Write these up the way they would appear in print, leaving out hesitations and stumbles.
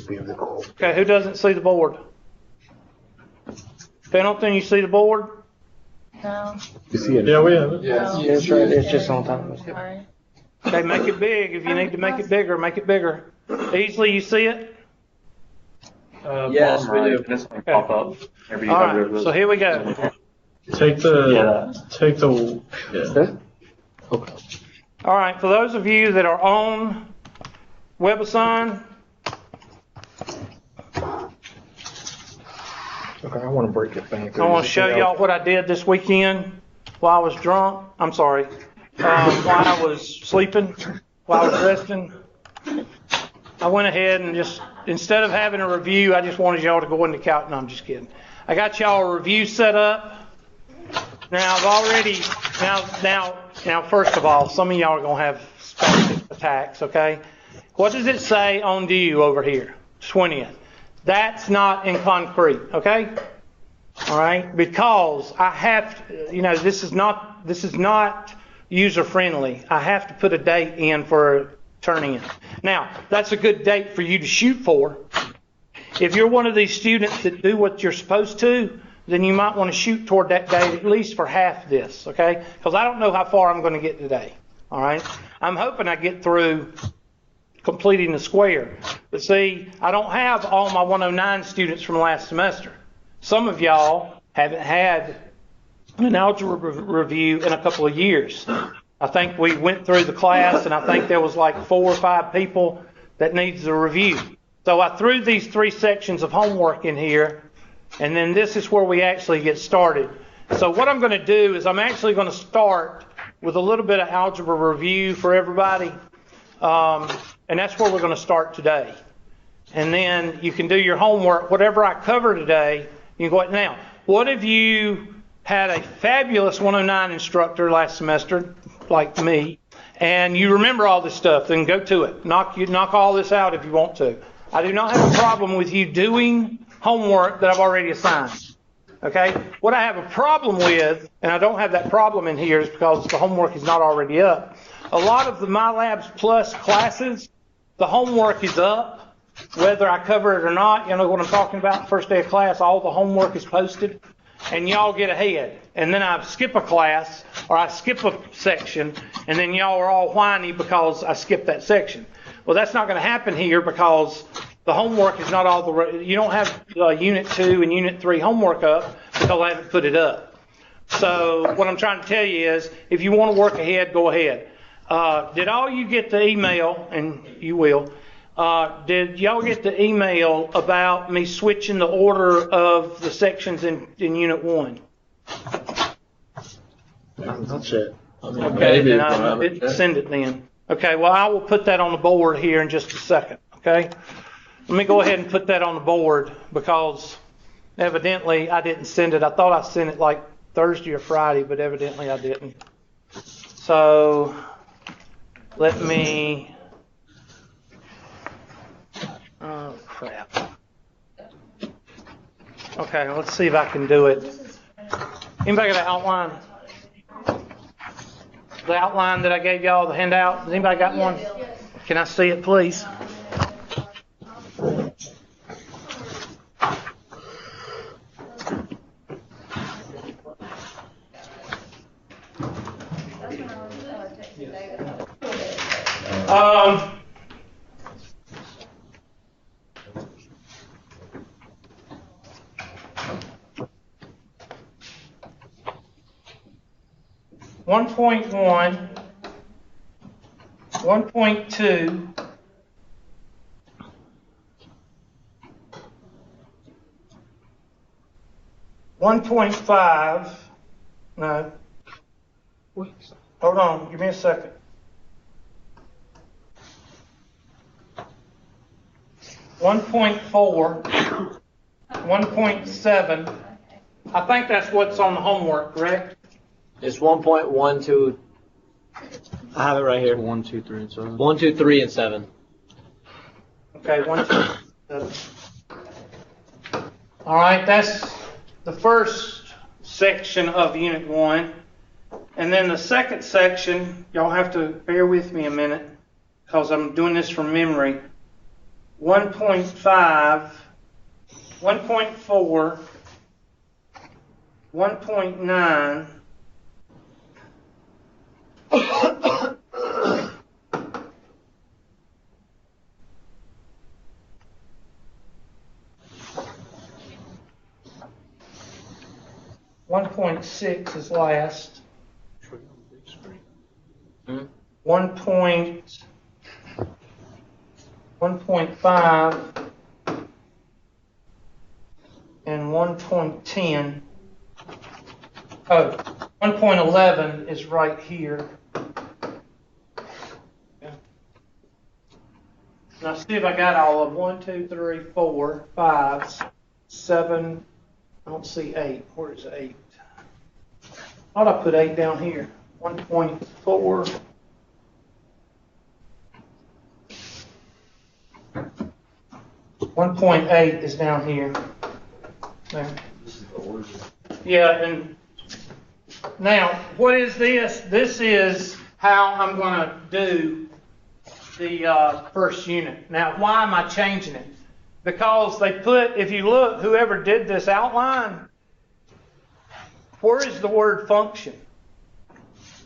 Okay, who doesn't see the board? Pendleton, you see the board? No. You see it? Yeah, we have it. No. Yeah, it's right. It's just on top of it. Sorry. Okay, make it big. If you need to make it bigger, make it bigger. Easily, you see it? Yes, we do. This one pop up. All right, so here we go. Take the, Okay. All right, for those of you that are on WebAssign, Okay, I want to break it back. I want to show y'all what I did this weekend while I was drunk. I'm sorry. While I was sleeping, while I was resting, I went ahead and just, instead of having a review, I just wanted y'all to go into Calc. No, I'm just kidding. I got y'all a review set up. Now, I've already, now, first of all, some of y'all are going to have spastic attacks, okay? What does it say on due over here? 20th. That's not in concrete, okay? All right? Because I have to, you know, this is not user friendly. I have to put a date in for turning in. Now, that's a good date for you to shoot for. If you're one of these students that do what you're supposed to, then you might want to shoot toward that date at least for half this, okay? Because I don't know how far I'm going to get today, all right? I'm hoping I get through completing the square. But see, I don't have all my 109 students from last semester. Some of y'all haven't had an algebra review in a couple of years. I think we went through the class, and I think there was like 4 or 5 people that needs a review. So I threw these 3 sections of homework in here, and then this is where we actually get started. So what I'm going to do is I'm actually going to start with a little bit of algebra review for everybody, and that's where we're going to start today. And then you can do your homework. Whatever I cover today, you can go ahead. Now, what if you had a fabulous 109 instructor last semester, like me, and you remember all this stuff? Then go to it. Knock all this out if you want to. I do not have a problem with you doing homework that I've already assigned. Okay? What I have a problem with, and I don't have that problem in here, is because the homework is not already up. A lot of the MyLabs Plus classes, the homework is up, whether I cover it or not. You know what I'm talking about? First day of class, all the homework is posted, and y'all get ahead. And then I skip a class, or I skip a section, and then y'all are all whiny because I skipped that section. Well, that's not going to happen here because the homework is not all the, you don't have Unit 2 and Unit 3 homework up because I haven't put it up. So what I'm trying to tell you is, if you want to work ahead, go ahead. Did all you get the email, and you will, did y'all get the email about me switching the order of the sections in Unit 1? That's it. Okay, then I didn't send it then. Okay, well, I will put that on the board here in just a second, okay? Let me go ahead and put that on the board because evidently I didn't send it. I thought I sent it like Thursday or Friday, but evidently I didn't. So let me, oh crap. Okay, let's see if I can do it. Anybody got an outline? The outline that I gave y'all, the handout, has anybody got one? Can I see it, please? One 1.1, 1.2, 1.5, no, hold on, give me a second. 1.4, 1.7, I think that's what's on the homework, correct? It's 1.12. I have it right here. 1, 2, 3, and 7. 1, 2, 3, and 7. Okay, 1, 2, 7. All right, that's the first section of Unit 1. And then the second section, y'all have to bear with me a minute because I'm doing this from memory. 1.5, 1.4, 1.9, 1.6 is last. 1.5 and 1.10. Oh, 1.11 is right here. Now see if I got all of them. 1, 2, 3, 4, 5, 7. I don't see 8. Where is 8? I thought I put 8 down here. 1.4. .8 is down here. There. Yeah, and now what is this? This is how I'm going to do the first unit. Now, why am I changing it? Because they put, if you look, whoever did this outline, where is the word function?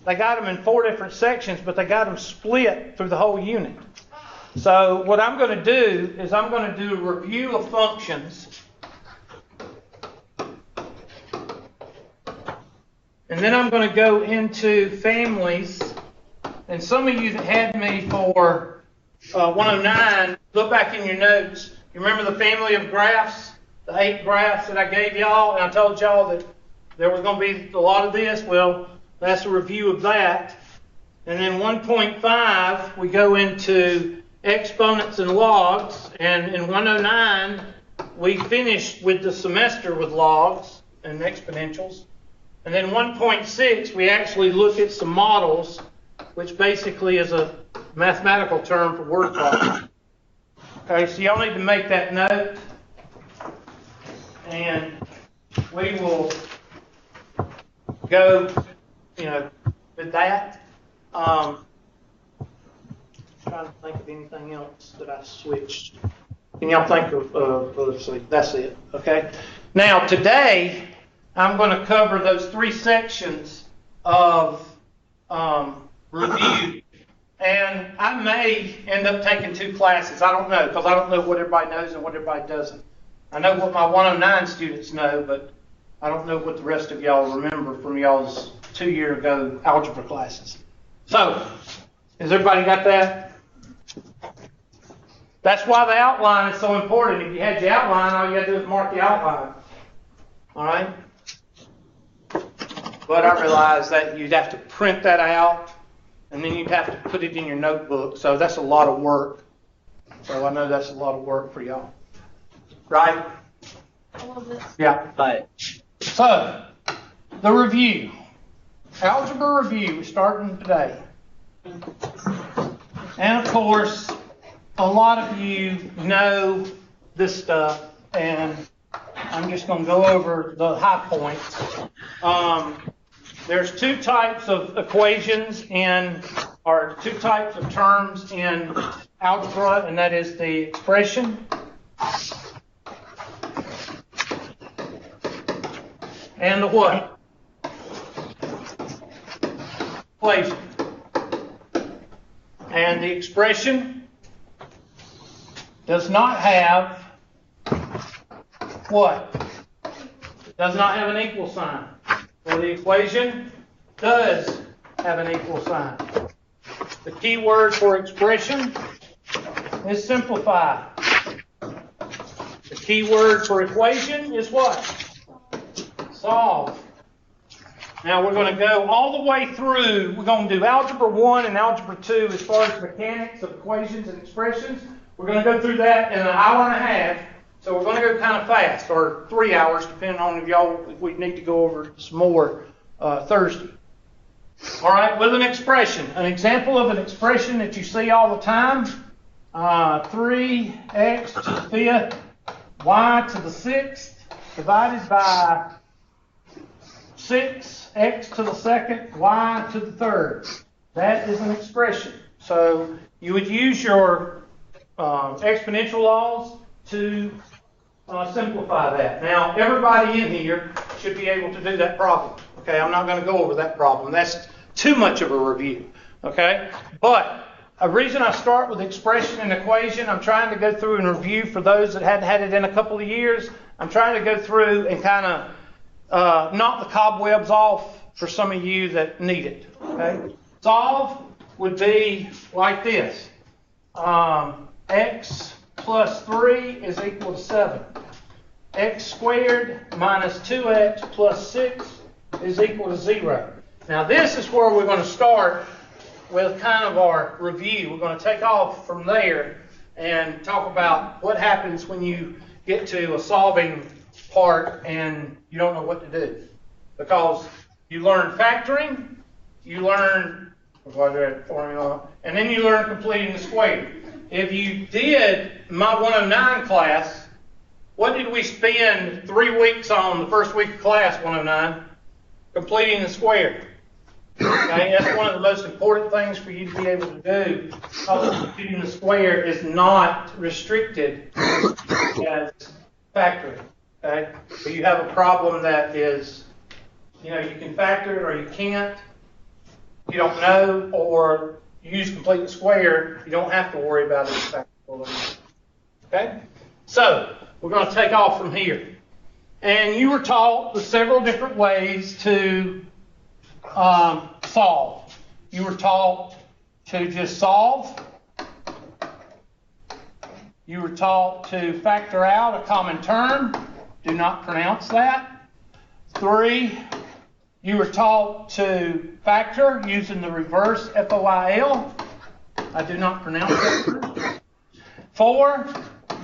They got them in 4 different sections, but they got them split through the whole unit. So what I'm going to do is I'm going to do a review of functions. And then I'm going to go into families. And some of you that had me for 109, look back in your notes. You remember the family of graphs? The 8 graphs that I gave y'all? And I told y'all that there was going to be a lot of this. Well, that's a review of that. And then 1.5, we go into exponents and logs, and in 109 we finished with the semester with logs and exponentials. And then 1.6 we actually look at some models, which basically is a mathematical term for word problems. Okay, so y'all need to make that note, and we will go, with that. Trying to think of anything else that I switched. Can y'all think of, let's see, that's it, okay? Now, today, I'm going to cover those 3 sections of review. And I may end up taking 2 classes. I don't know, because I don't know what everybody knows and what everybody doesn't. I know what my 109 students know, but I don't know what the rest of y'all remember from y'all's 2 year ago algebra classes. So, has everybody got that? That's why the outline is so important. If you had your outline, all you got to do is mark the outline. All right? But I realize that you'd have to print that out, and then you'd have to put it in your notebook. So that's a lot of work. So I know that's a lot of work for y'all. Right? I love this. Yeah. Right. So, the review. Algebra review is starting today. And of course, a lot of you know this stuff, and I'm just going to go over the high points. There's 2 types of equations or 2 types of terms in algebra, and that is the expression and the what? Equation. And the expression does not have what? Does not have an equal sign. Or the equation does have an equal sign. The key word for expression is simplify. The key word for equation is what? Solve. Now we're going to go all the way through. We're going to do Algebra 1 and Algebra 2 as far as mechanics of equations and expressions. We're going to go through that in an hour and a half. So we're going to go kind of fast, or 3 hours, depending on if we need to go over some more Thursday. All right, with an expression. An example of an expression that you see all the time. 3x to the 5th, y to the 6th, divided by 6x to the 2nd, y to the 3rd. That is an expression. So you would use your exponential laws to simplify that. Now, everybody in here should be able to do that problem. Okay, I'm not going to go over that problem. That's too much of a review. Okay, but a reason I start with expression and equation, I'm trying to go through and review for those that hadn't had it in a couple of years. I'm trying to go through and kind of knock the cobwebs off for some of you that need it. Okay, solve would be like this. X plus 3 is equal to 7. X squared minus 2x plus 6 is equal to 0. Now this is where we're going to start with kind of our review. We're going to take off from there and talk about what happens when you get to a solving part and you don't know what to do. Because you learn factoring, you learn the quadratic formula, and then you learn completing the square. If you did my 109 class, what did we spend 3 weeks on the first week of class 109? Completing the square. Okay, that's one of the most important things for you to be able to do. Because completing the square is not restricted as factoring. Okay, so you have a problem that is, you can factor it or you can't. You don't know, or you use complete the square. You don't have to worry about it. Okay, so we're going to take off from here. And you were taught the several different ways to solve. You were taught to just solve. You were taught to factor out a common term. Do not pronounce that. 3, you were taught to factor using the reverse FOIL. I do not pronounce that. 4,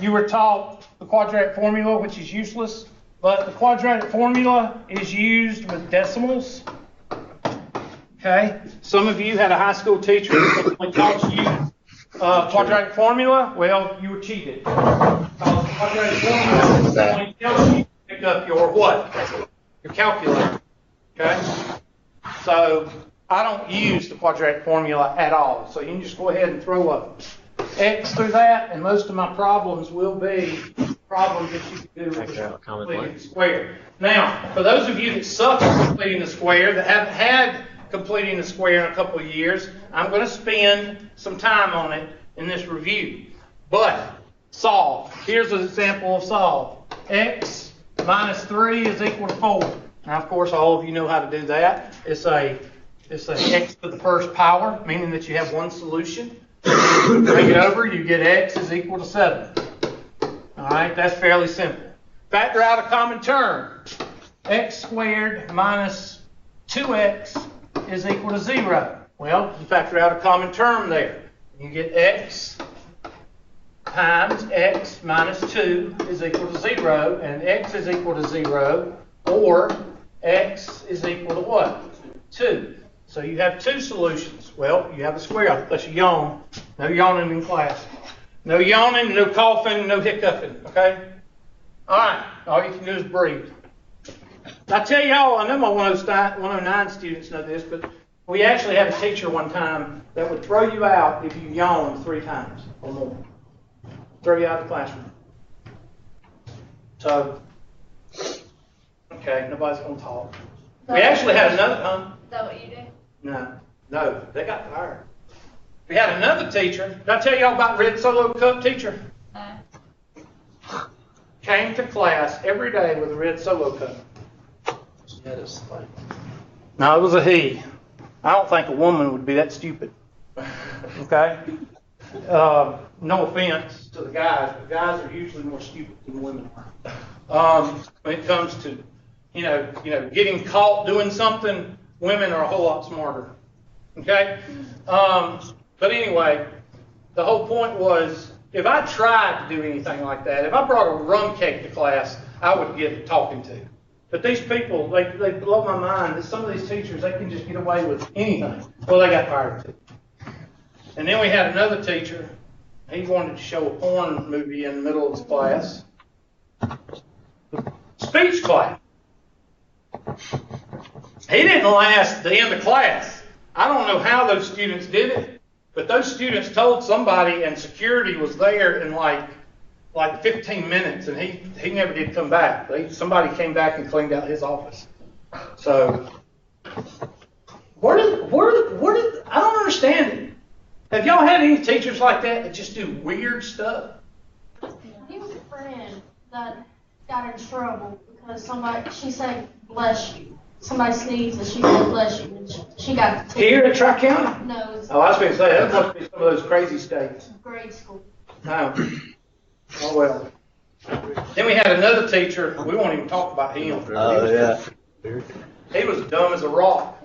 you were taught the quadratic formula, which is useless. But the quadratic formula is used with decimals. Okay? Some of you had a high school teacher who taught you quadratic formula. Well, you were cheated. Because the quadratic formula only tells you to pick up your what? Your calculator. Okay? So I don't use the quadratic formula at all. So you can just go ahead and throw up X through that, and most of my problems will be problems that you can do with completing the square. Now, for those of you that suck at completing the square, that haven't had completing the square in a couple of years, I'm going to spend some time on it in this review. But solve. Here's an example of solve. X minus 3 is equal to 4. Now, of course, all of you know how to do that. It's a x to the first power, meaning that you have one solution. Bring it over, you get x is equal to 7. All right, that's fairly simple. Factor out a common term. X squared minus 2x is equal to 0. Well, you factor out a common term there. You get x times x minus 2 is equal to 0, and x is equal to 0, or x is equal to what? 2. So you have 2 solutions. Well, you have a square. Unless you yawn. No yawning in class. No yawning, no coughing, no hiccuping. Okay? All right. All you can do is breathe. I tell y'all, I know my 109 students know this, but we actually had a teacher one time that would throw you out if you yawned 3 times or more. Throw you out of the classroom. So, okay, nobody's going to talk. We actually had another, Is that what you do? No, they got fired. We had another teacher. Did I tell y'all about Red Solo Cup teacher? No. Came to class every day with a red Solo Cup. No, it was a he. I don't think a woman would be that stupid. Okay? No offense to the guys, but guys are usually more stupid than women are. When it comes to, getting caught doing something, women are a whole lot smarter. Okay? But anyway, the whole point was, if I tried to do anything like that, if I brought a rum cake to class, I would get talking to. But these people, they blow my mind that some of these teachers, they can just get away with anything. Well, they got fired too. And then we had another teacher. He wanted to show a porn movie in the middle of his class. Speech class. He didn't last the end of class. I don't know how those students did it, But those students told somebody, and security was there in like 15 minutes, and he never did come back. Somebody came back and cleaned out his office. So, I don't understand it. Have y'all had any teachers like that just do weird stuff? He was a friend that got in trouble because she said, bless you. Somebody sneezed and she said, bless you. And she got Here at Tri-County? No, it's Oh, I was going to say, that must be some of those crazy states. grade school. No. Oh, well. Then we had another teacher. We won't even talk about him. Oh, yeah. He was dumb as a rock.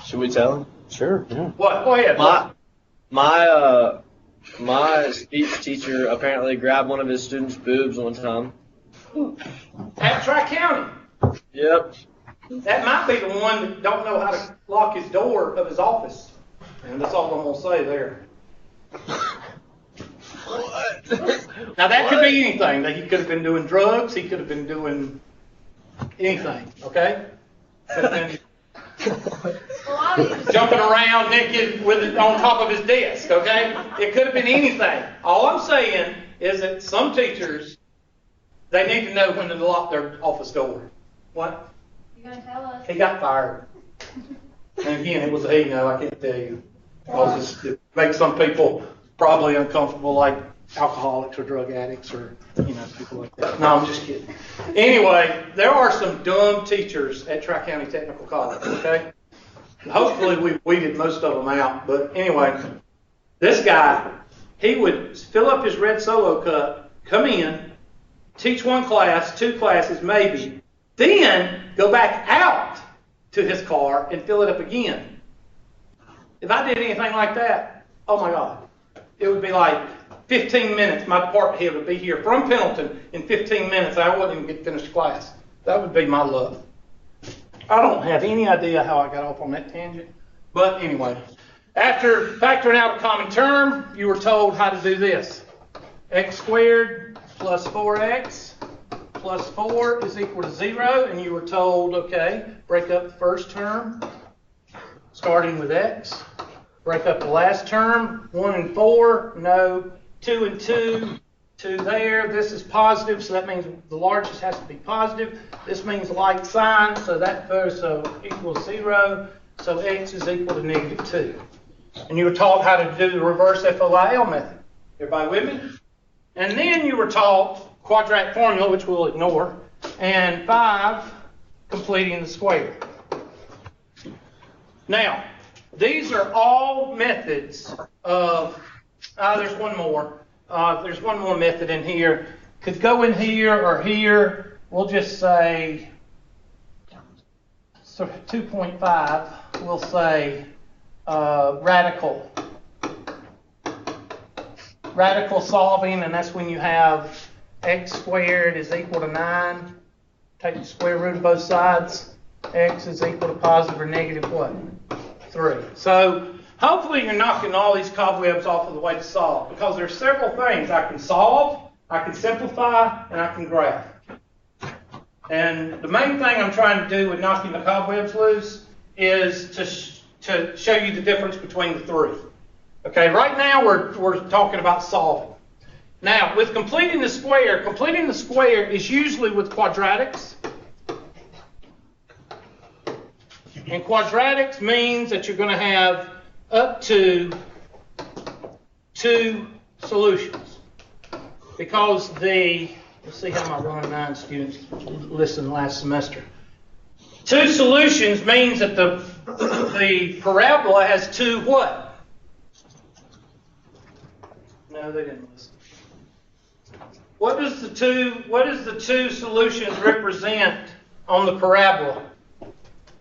Should we tell him? Sure, yeah. What? Go ahead. My speech teacher apparently grabbed one of his students' boobs one time. At Tri-County. Yep. That might be the one that don't know how to lock his door of his office. And that's all I'm going to say there. Now, that could be anything. He could have been doing drugs. He could have been doing anything, okay? Could have been jumping around naked with it on top of his desk, okay? It could have been anything. All I'm saying is that some teachers, they need to know when to lock their office door. What? You gonna tell us? He got fired. And again, it was a he, no, I can't tell you. Because it makes some people probably uncomfortable, like alcoholics or drug addicts or, people like that. No, I'm just kidding. Anyway, there are some dumb teachers at Tri-County Technical College, okay? Hopefully we weeded most of them out. But anyway, this guy, he would fill up his red Solo cup, come in, teach one class, two classes maybe, then go back out to his car and fill it up again. If I did anything like that, oh my God, it would be like 15 minutes. My department head would be here from Pendleton in 15 minutes. I wouldn't even get finished class. That would be my luck. I don't have any idea how I got off on that tangent. But anyway, after factoring out a common term, you were told how to do this. X squared plus 4x plus 4 is equal to 0, and you were told, okay, break up the first term, starting with x. Break up the last term, 1 and 4, no, 2 and 2, 2 there. This is positive, so that means the largest has to be positive. This means like sign, so that goes equals 0, so x is equal to negative 2. And you were taught how to do the reverse FOIL method. Everybody with me? And then you were taught quadratic formula, which we'll ignore, and 5, completing the square. Now, these are all methods of, there's one more. There's one more method in here. Could go in here or here. We'll just say, 2.5, we'll say radical solving, and that's when you have x squared is equal to 9. Take the square root of both sides. X is equal to positive or negative what? 3. So hopefully you're knocking all these cobwebs off of the way to solve, because there's several things. I can solve, I can simplify, and I can graph. And the main thing I'm trying to do with knocking the cobwebs loose is to show you the difference between the three. Okay, right now we're talking about solving. Now, with completing the square is usually with quadratics. And quadratics means that you're going to have up to 2 solutions. Because let's see how my 1 and 9 students listened last semester. 2 solutions means that the parabola has 2 what? No, they didn't listen. What does the two solutions represent on the parabola?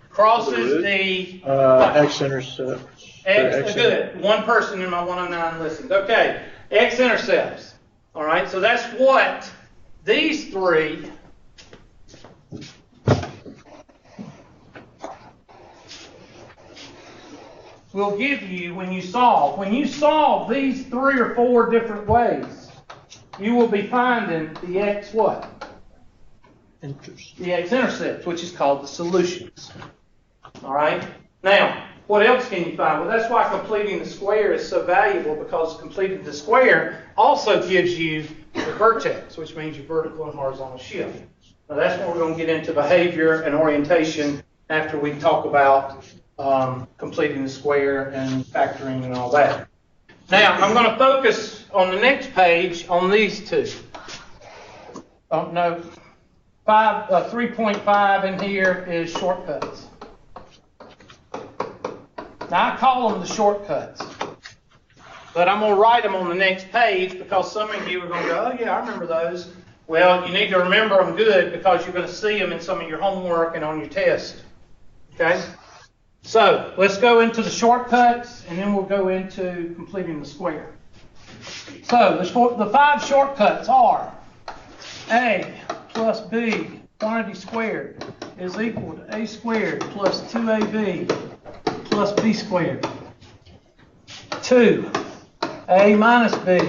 Crosses the x-intercept. Good. One person in my 109 listened. Okay, x-intercepts. All right, so that's what these 3 will give you when you solve. When you solve these 3 or 4 different ways, you will be finding the x what? The x-intercepts, which is called the solutions. All right? Now, What else can you find? Well, that's why completing the square is so valuable, because completing the square also gives you the vertex, which means your vertical and horizontal shift. Now, that's when we're going to get into behavior and orientation after we talk about completing the square and factoring and all that. Now, I'm going to focus on the next page on these two. Oh, no, 3.5 in here is shortcuts. Now, I call them the shortcuts, but I'm going to write them on the next page because some of you are going to go, oh, yeah, I remember those. Well, you need to remember them good because you're going to see them in some of your homework and on your test. Okay? So, let's go into the shortcuts, and then we'll go into completing the square. So, the 5 shortcuts are A plus B, quantity squared, is equal to A squared plus 2AB plus B squared. 2, A minus B,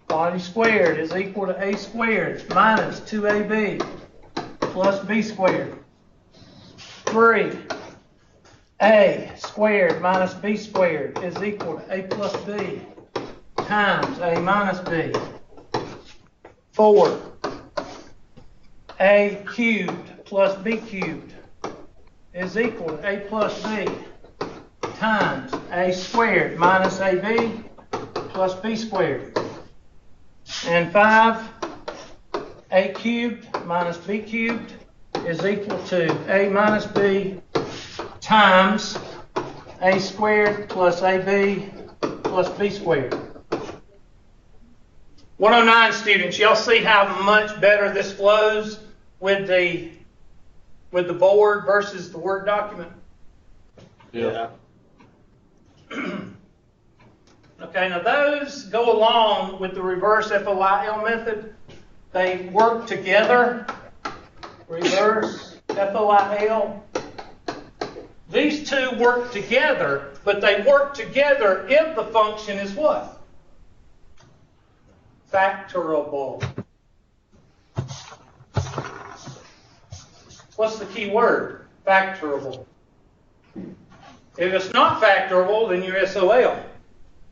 quantity squared, is equal to A squared minus 2AB plus B squared. 3, A squared minus B squared is equal to A plus B times A minus B. 4, A cubed plus B cubed is equal to A plus B times A squared minus AB plus B squared. And 5, A cubed minus B cubed is equal to A minus B times A squared plus AB plus B squared. 109 students, y'all see how much better this flows with the board versus the Word document? Yeah. Okay, now those go along with the reverse FOIL method. They work together. Reverse FOIL. These two work together, but they work together if the function is what? Factorable. What's the key word? Factorable. If it's not factorable, then you're SOL.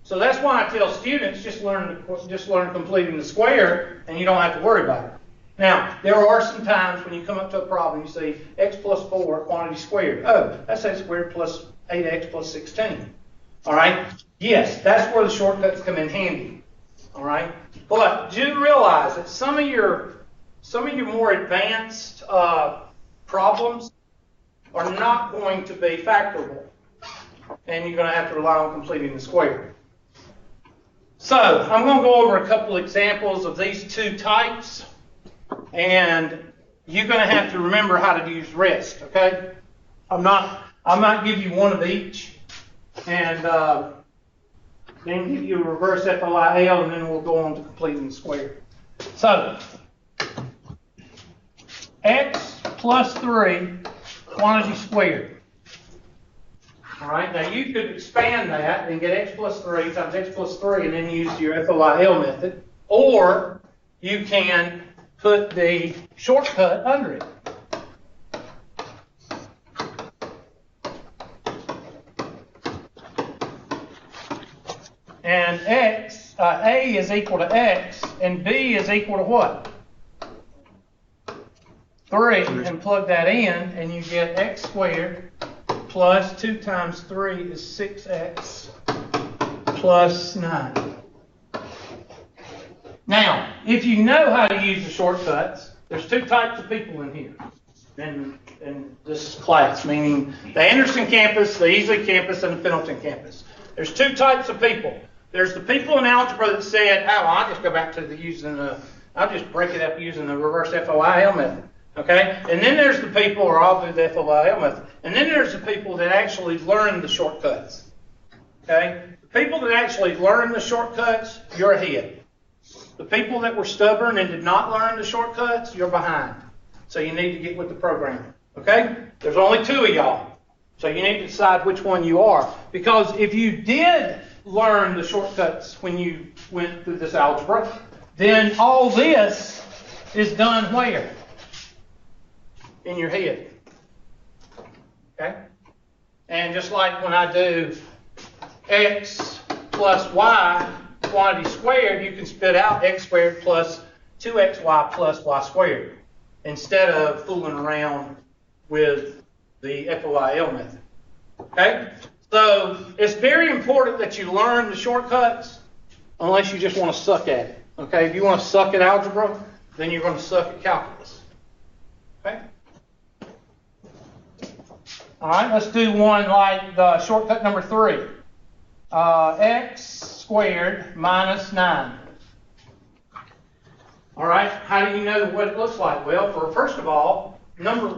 So that's why I tell students just learn completing the square, and you don't have to worry about it. Now, there are some times when you come up to a problem, you see x plus 4 quantity squared. Oh, that's x squared plus 8x plus 16. All right? Yes, that's where the shortcuts come in handy. All right? But do realize that some of your more advanced problems are not going to be factorable, and you're going to have to rely on completing the square. So I'm going to go over a couple examples of these two types, and you're going to have to remember how to use rest. Okay? I might give you one of each, and then give you a reverse FOIL, and then we'll go on to completing the square. So x plus 3 quantity squared. All right, now you could expand that and get x plus 3 times x plus 3 and then use your FOIL method. Or you can put the shortcut under it. And A is equal to x, and B is equal to what? 3, and plug that in, and you get x squared plus 2 times 3 is 6x plus 9. Now, if you know how to use the shortcuts, there's 2 types of people in here in this class, meaning the Anderson campus, the Easley campus, and the Pendleton campus. There's 2 types of people. There's the people in algebra that said, oh, I'll just go back to I'll just break it up using the reverse FOIL method. Okay? And then there's the people, or I'll do the FOIL method. And then there's the people that actually learn the shortcuts. Okay? The people that actually learn the shortcuts, you're ahead. The people that were stubborn and did not learn the shortcuts, you're behind. So you need to get with the program. Okay? There's only 2 of y'all. So you need to decide which one you are. Because if you did learn the shortcuts when you went through this algebra, then all this is done where? In your head. Okay? And just like when I do x plus y quantity squared, you can spit out x squared plus 2xy plus y squared instead of fooling around with the FOIL method. Okay? So it's very important that you learn the shortcuts unless you just want to suck at it. Okay? If you want to suck at algebra, then you're going to suck at calculus. Okay? All right, let's do one like the shortcut number 3. X squared minus 9. All right, how do you know what it looks like? Well, first of all,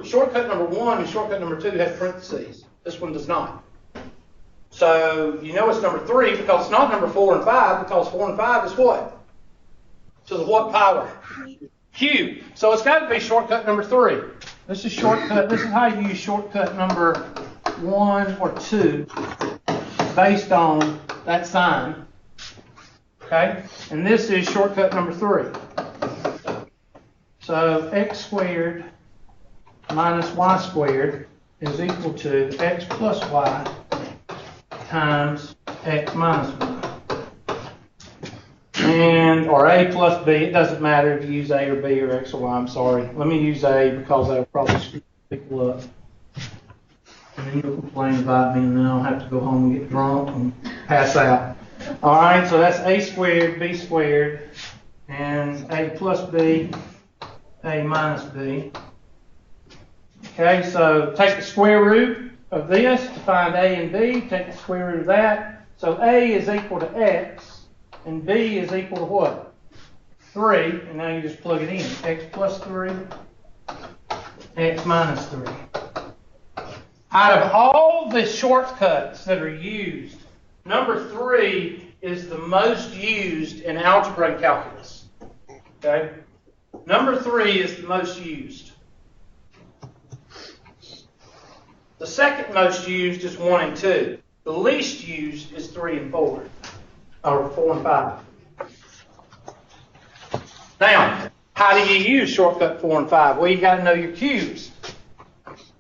shortcut number 1 and shortcut number 2 have parentheses. This one does not. So you know it's number 3 because it's not number 4 and 5 because 4 and 5 is what? To the what power? Cube. So it's got to be shortcut number 3. This is shortcut. This is how you use shortcut number 1 or 2 based on that sign. Okay? And this is shortcut number 3. So x squared minus y squared is equal to x plus y times x minus y. Or a plus b, it doesn't matter if you use a or b or x or y, I'm sorry. Let me use a because that'll probably screw people up. And then you'll complain about me and then I'll have to go home and get drunk and pass out. Alright, so that's a squared, b squared, and a plus b, a minus b. Okay, so take the square root of this to find a and b, take the square root of that. So a is equal to x. And b is equal to what? 3, and now you just plug it in. X plus 3, x minus 3. Out of all the shortcuts that are used, number 3 is the most used in algebra and calculus. Okay? Number 3 is the most used. The second most used is 1 and 2. The least used is 3 and 4. Or 4 and 5. Now, how do you use shortcut 4 and 5? Well, you got to know your cubes.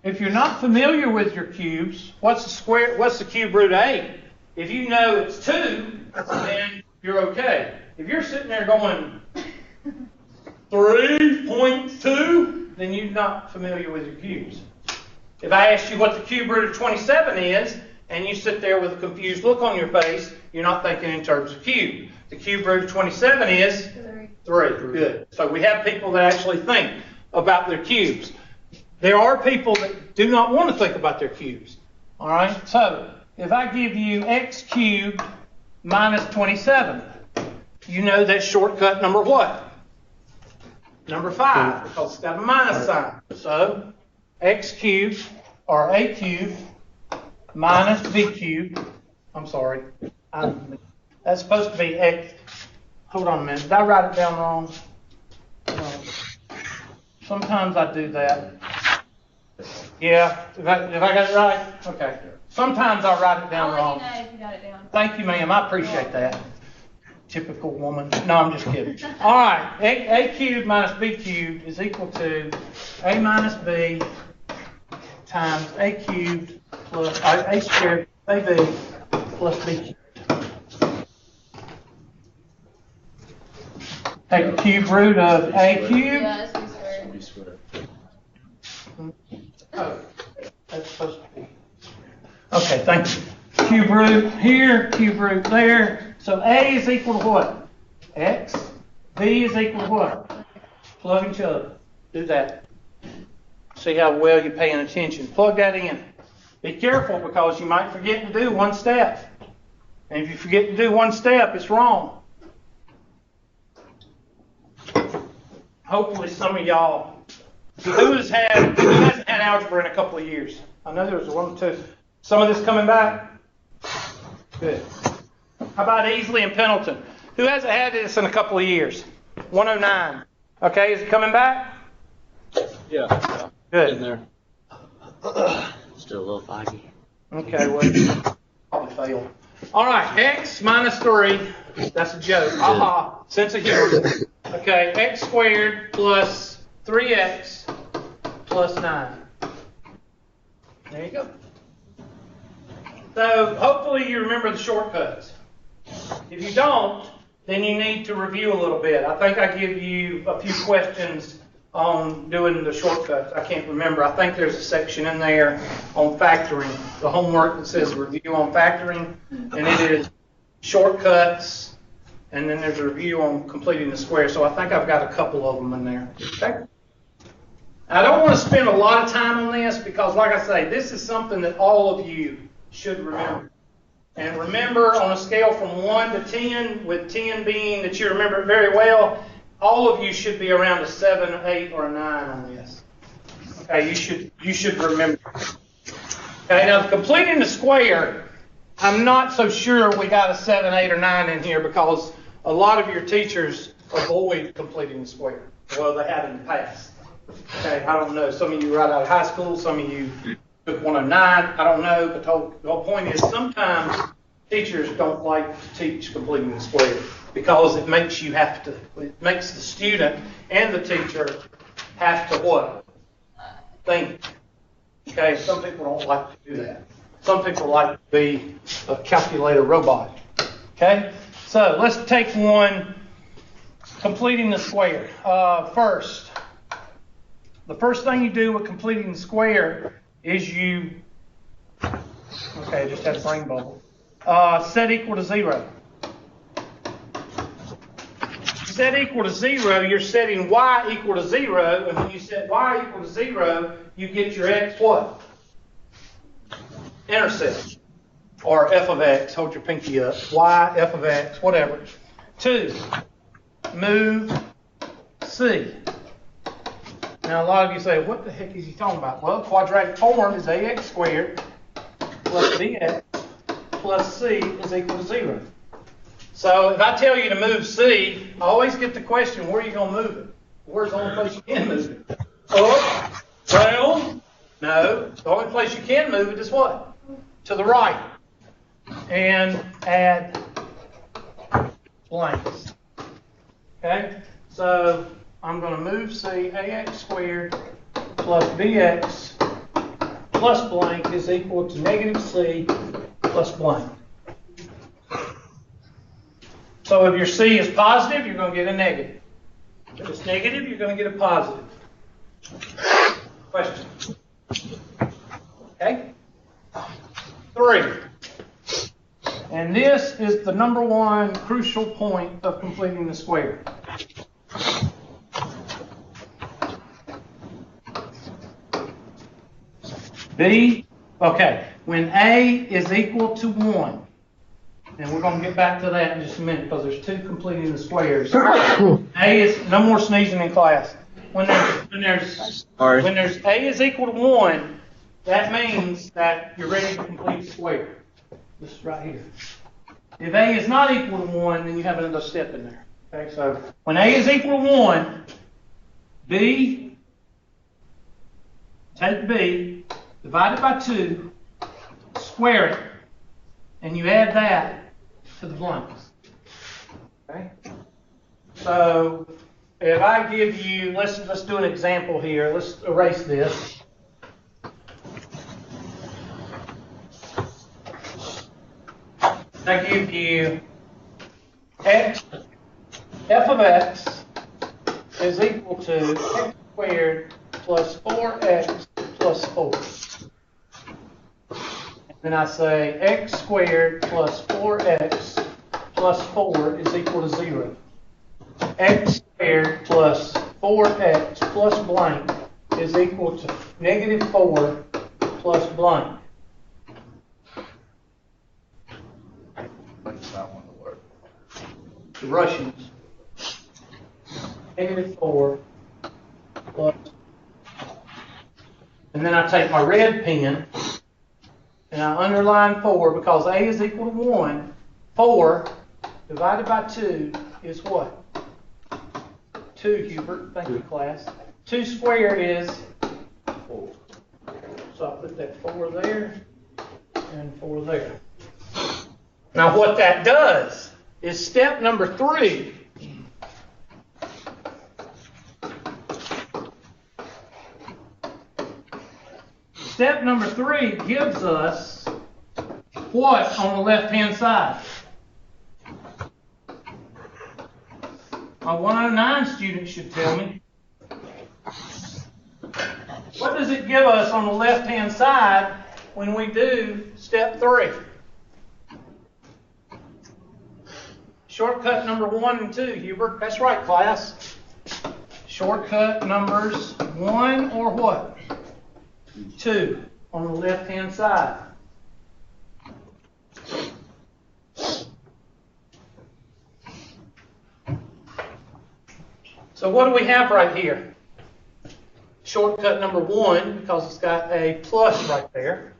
If you're not familiar with your cubes, what's the cube root of 8? If you know it's 2, then you're okay. If you're sitting there going 3.2, then you're not familiar with your cubes. If I asked you what the cube root of 27 is, and you sit there with a confused look on your face, you're not thinking in terms of cube. The cube root of 27 is 3. Good. So we have people that actually think about their cubes. There are people that do not want to think about their cubes. All right? So if I give you x cubed minus 27, you know that's shortcut number what? Number 5, because it's got a minus sign. So x cubed, or a cubed, minus b cubed. I'm sorry. That's supposed to be x. Hold on a minute. Did I write it down wrong? Sometimes I do that. Yeah. If I got it right? Okay. Sometimes I write it down wrong. I'll let you know if you got it down. Thank you, ma'am. I appreciate that. Typical woman. No, I'm just kidding. All right. A cubed minus b cubed is equal to a minus b times a cubed plus a squared ab plus b cubed. Take the cube root of a cubed. Yeah, it's b squared. Oh, that's supposed to be. Okay, thank you. Cube root here, cube root there. So a is equal to what? X. B is equal to what? Plug and chug. Do that. See how well you're paying attention. Plug that in. Be careful because you might forget to do one step. And if you forget to do one step, it's wrong. Hopefully some of y'all, who hasn't had algebra in a couple of years? I know there was one or two. Some of this coming back? Good. How about Easley and Pendleton? Who hasn't had this in a couple of years? 109. Okay, is it coming back? Yeah. Good. In there. Still a little foggy. Okay, well, probably failed. All right, x minus 3. That's a joke. Aha, sense of humor. Okay, x squared plus 3x plus 9. There you go. So hopefully you remember the shortcuts. If you don't, then you need to review a little bit. I think I give you a few questions on doing the shortcuts. I can't remember. I think there's a section in there on factoring, the homework that says review on factoring, and it is shortcuts, and then there's a review on completing the square. So I think I've got a couple of them in there. Okay? I don't want to spend a lot of time on this because, like I say, this is something that all of you should remember. And remember, on a scale from 1 to 10, with 10 being that you remember it very well, all of you should be around a 7, 8, or a 9 on this. Okay, you should remember. Okay, now completing the square, I'm not so sure we got a 7, 8, or 9 in here because a lot of your teachers avoid completing the square. Well, they have in the past. Okay, I don't know. Some of you right out of high school, some of you took 109. I don't know, but the whole point is sometimes teachers don't like to teach completing the square because it makes it makes the student and the teacher have to what? Think. Okay, some people don't like to do that. Some people like to be a calculator robot. Okay, so let's take one, completing the square. The first thing you do with completing the square is okay, I just had a brain bubble. Set equal to 0. Set equal to 0, you're setting y equal to 0, and when you set y equal to 0, you get your x what? Intercept. Or f of x, hold your pinky up. Y, f of x, whatever. 2, move c. Now, a lot of you say, what the heck is he talking about? Well, quadratic form is ax squared plus bx plus c is equal to 0. So if I tell you to move c, I always get the question, where are you going to move it? Where's the only place you can move it? Up? Down? No. The only place you can move it is what? To the right. And add blanks. Okay? So I'm going to move c, ax squared plus bx plus blank is equal to negative c plus blank. So if your c is positive, you're going to get a negative. If it's negative, you're going to get a positive. Question. Okay? 3. And this is the number one crucial point of completing the square. When a is equal to 1, and we're going to get back to that in just a minute because there's 2 completing the squares. A is, no more sneezing in class. When there's a is equal to 1, that means that you're ready to complete the square. This is right here. If a is not equal to 1, then you have another step in there. Okay, so when a is equal to 1, take b, divide it by 2, square it, and you add that to the blanks. Okay? So if I give you, let's do an example here. Let's erase this. I give you f of x is equal to x squared plus 4x plus 4. And then I say x squared plus 4x plus 4 is equal to 0. X squared plus 4x plus blank is equal to negative 4 plus blank. The Russians. Negative 4 plus. And then I take my red pen and I underline 4 because a is equal to 1. 4 divided by 2 is what? 2, Hubert. Thank you, class. 2 squared is 4. So I put that 4 there and 4 there. Now what that does is step number 3. Step number 3 gives us what on the left-hand side? My 109 student should tell me. What does it give us on the left-hand side when we do step 3? Shortcut number 1 and 2, Hubert. That's right, class. Shortcut numbers 1 or what? 2 on the left-hand side. So what do we have right here? Shortcut number 1, because it's got a plus right there.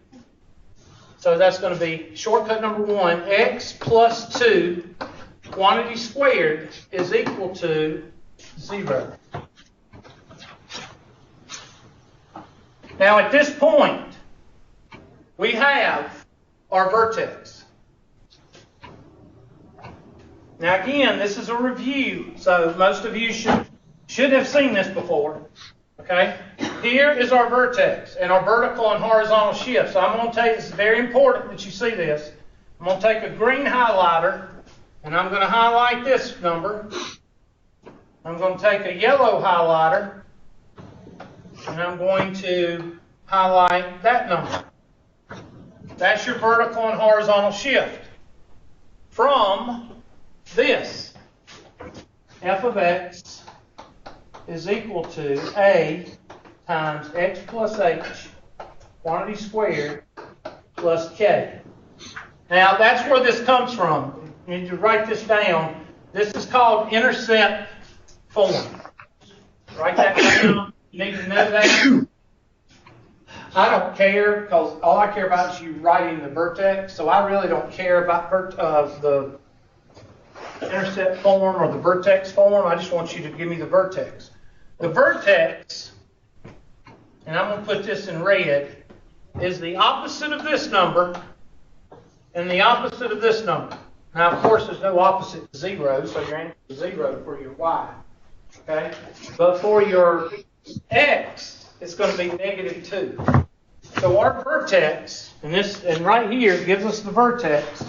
So that's going to be shortcut number 1, x plus 2, quantity squared, is equal to 0. Now at this point, we have our vertex. Now again, this is a review, so most of you should have seen this before. Okay? Here is our vertex and our vertical and horizontal shift. So I'm going to take, it's very important that you see this. I'm going to take a green highlighter and I'm going to highlight this number. I'm going to take a yellow highlighter and I'm going to highlight that number. That's your vertical and horizontal shift. From this, f of x is equal to a times x plus h, quantity squared, plus k. Now, that's where this comes from. You need to write this down. This is called Intercept Form. Write that down. You need to know that. I don't care, because all I care about is you writing the vertex, so I really don't care about the intercept form or the vertex form. I just want you to give me the vertex. The vertex, and I'm going to put this in red, is the opposite of this number and the opposite of this number. Now, of course, there's no opposite to 0, so your answer is 0 for your y. Okay? But for your x, it's going to be negative 2. So our vertex, and right here gives us the vertex.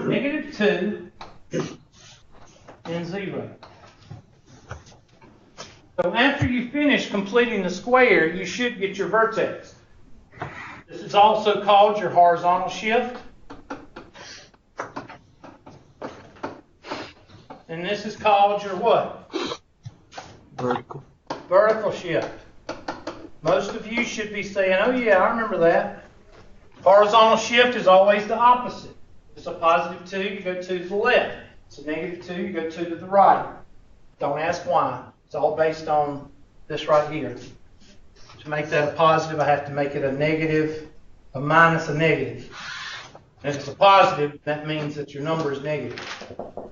Negative 2 and 0. So after you finish completing the square, you should get your vertex. This is also called your horizontal shift. And this is called your what? Vertical. Vertical shift. Most of you should be saying, oh yeah, I remember that. Horizontal shift is always the opposite. If it's a positive 2, you go 2 to the left. It's a negative 2, you go 2 to the right. Don't ask why. It's all based on this right here. To make that a positive, I have to make it a negative, a minus a negative. And if it's a positive, that means that your number is negative.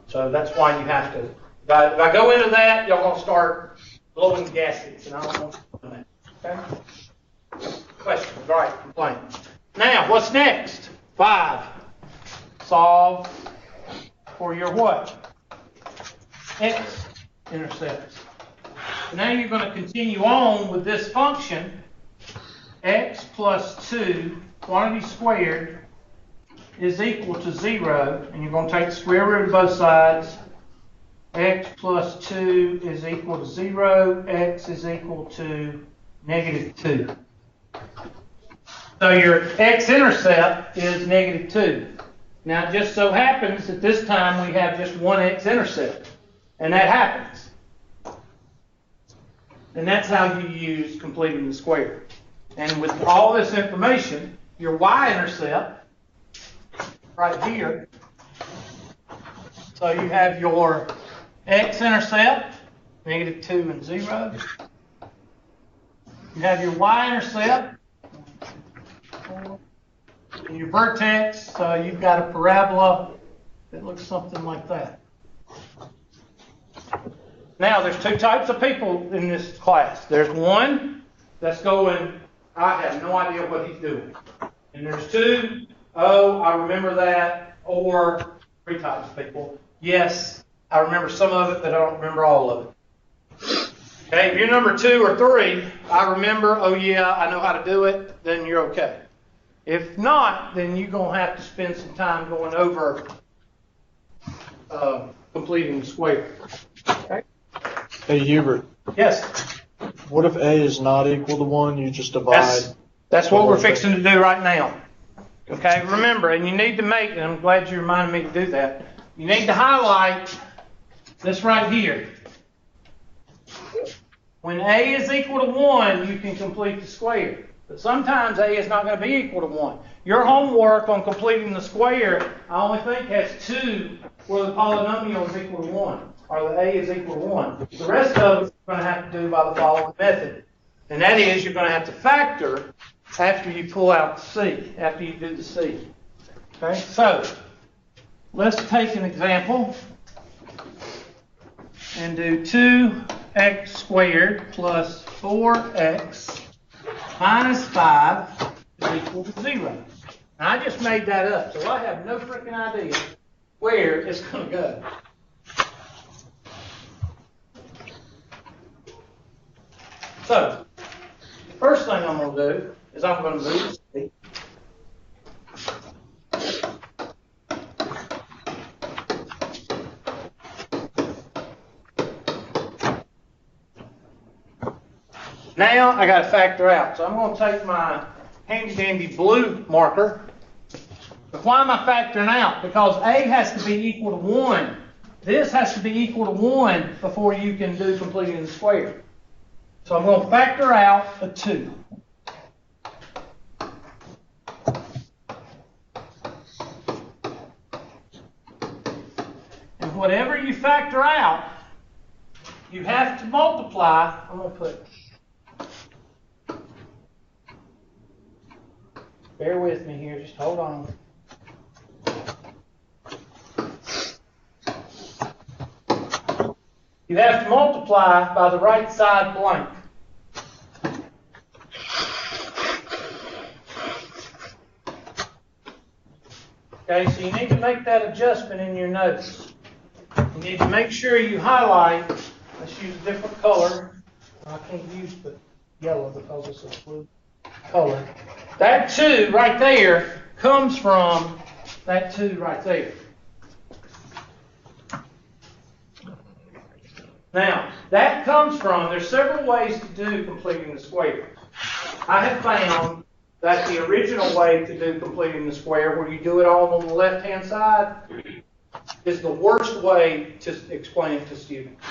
So that's why you have to. If I go into that, y'all going to start blowing gaskets, and I don't want to do that. Okay? Questions? All right, complaint. Now, what's next? 5. Solve for your what? X-intercepts. Now you're going to continue on with this function, x plus 2, quantity squared, is equal to 0, and you're going to take the square root of both sides. X plus 2 is equal to 0. X is equal to negative 2. So your x-intercept is negative 2. Now it just so happens that this time we have just one x-intercept. And that happens. And that's how you use completing the square. And with all this information, your y-intercept right here. So you have your x-intercept, negative 2 and 0. You have your y-intercept, and your vertex. So you've got a parabola that looks something like that. Now, there's two types of people in this class. There's one that's going, I have no idea what he's doing. And there's two, oh, I remember that, or three types of people. Yes, I remember some of it, but I don't remember all of it. Okay, if you're number 2 or 3, I remember, oh yeah, I know how to do it, then you're okay. If not, then you're going to have to spend some time going over completing the square. Okay? Hey, Hubert, Yes? what if A is not equal to 1? You just divide. That's what we're fixing to do right now. Okay, remember, and you need to make, and I'm glad you reminded me to do that, you need to highlight this right here. When A is equal to 1, you can complete the square. But sometimes A is not going to be equal to 1. Your homework on completing the square, I only think has 2 where the polynomial is equal to 1, or the A is equal to 1. The rest of it you're going to have to do by the following method. And that is you're going to have to factor after you pull out the C, after you do the C. Okay, so let's take an example and do 2x squared plus 4x minus 5 is equal to 0. Now, I just made that up, so I have no freaking idea where it's going to go. So, the first thing I'm going to do is I'm going to move C. Now I got to factor out. So I'm going to take my handy dandy blue marker. But why am I factoring out? Because A has to be equal to 1. This has to be equal to 1 before you can do completing the square. So I'm going to factor out a 2. And whatever you factor out, you have to multiply. I'm going to put, bear with me here, just hold on. You have to multiply by the right side blank. Okay, so you need to make that adjustment in your notes. You need to make sure you highlight. Let's use a different color. I can't use the yellow because it's a blue color. That 2 right there comes from that 2 right there. Now, that comes from, there's several ways to do completing the square. I have found that the original way to do completing the square, where you do it all on the left-hand side, is the worst way to explain it to students.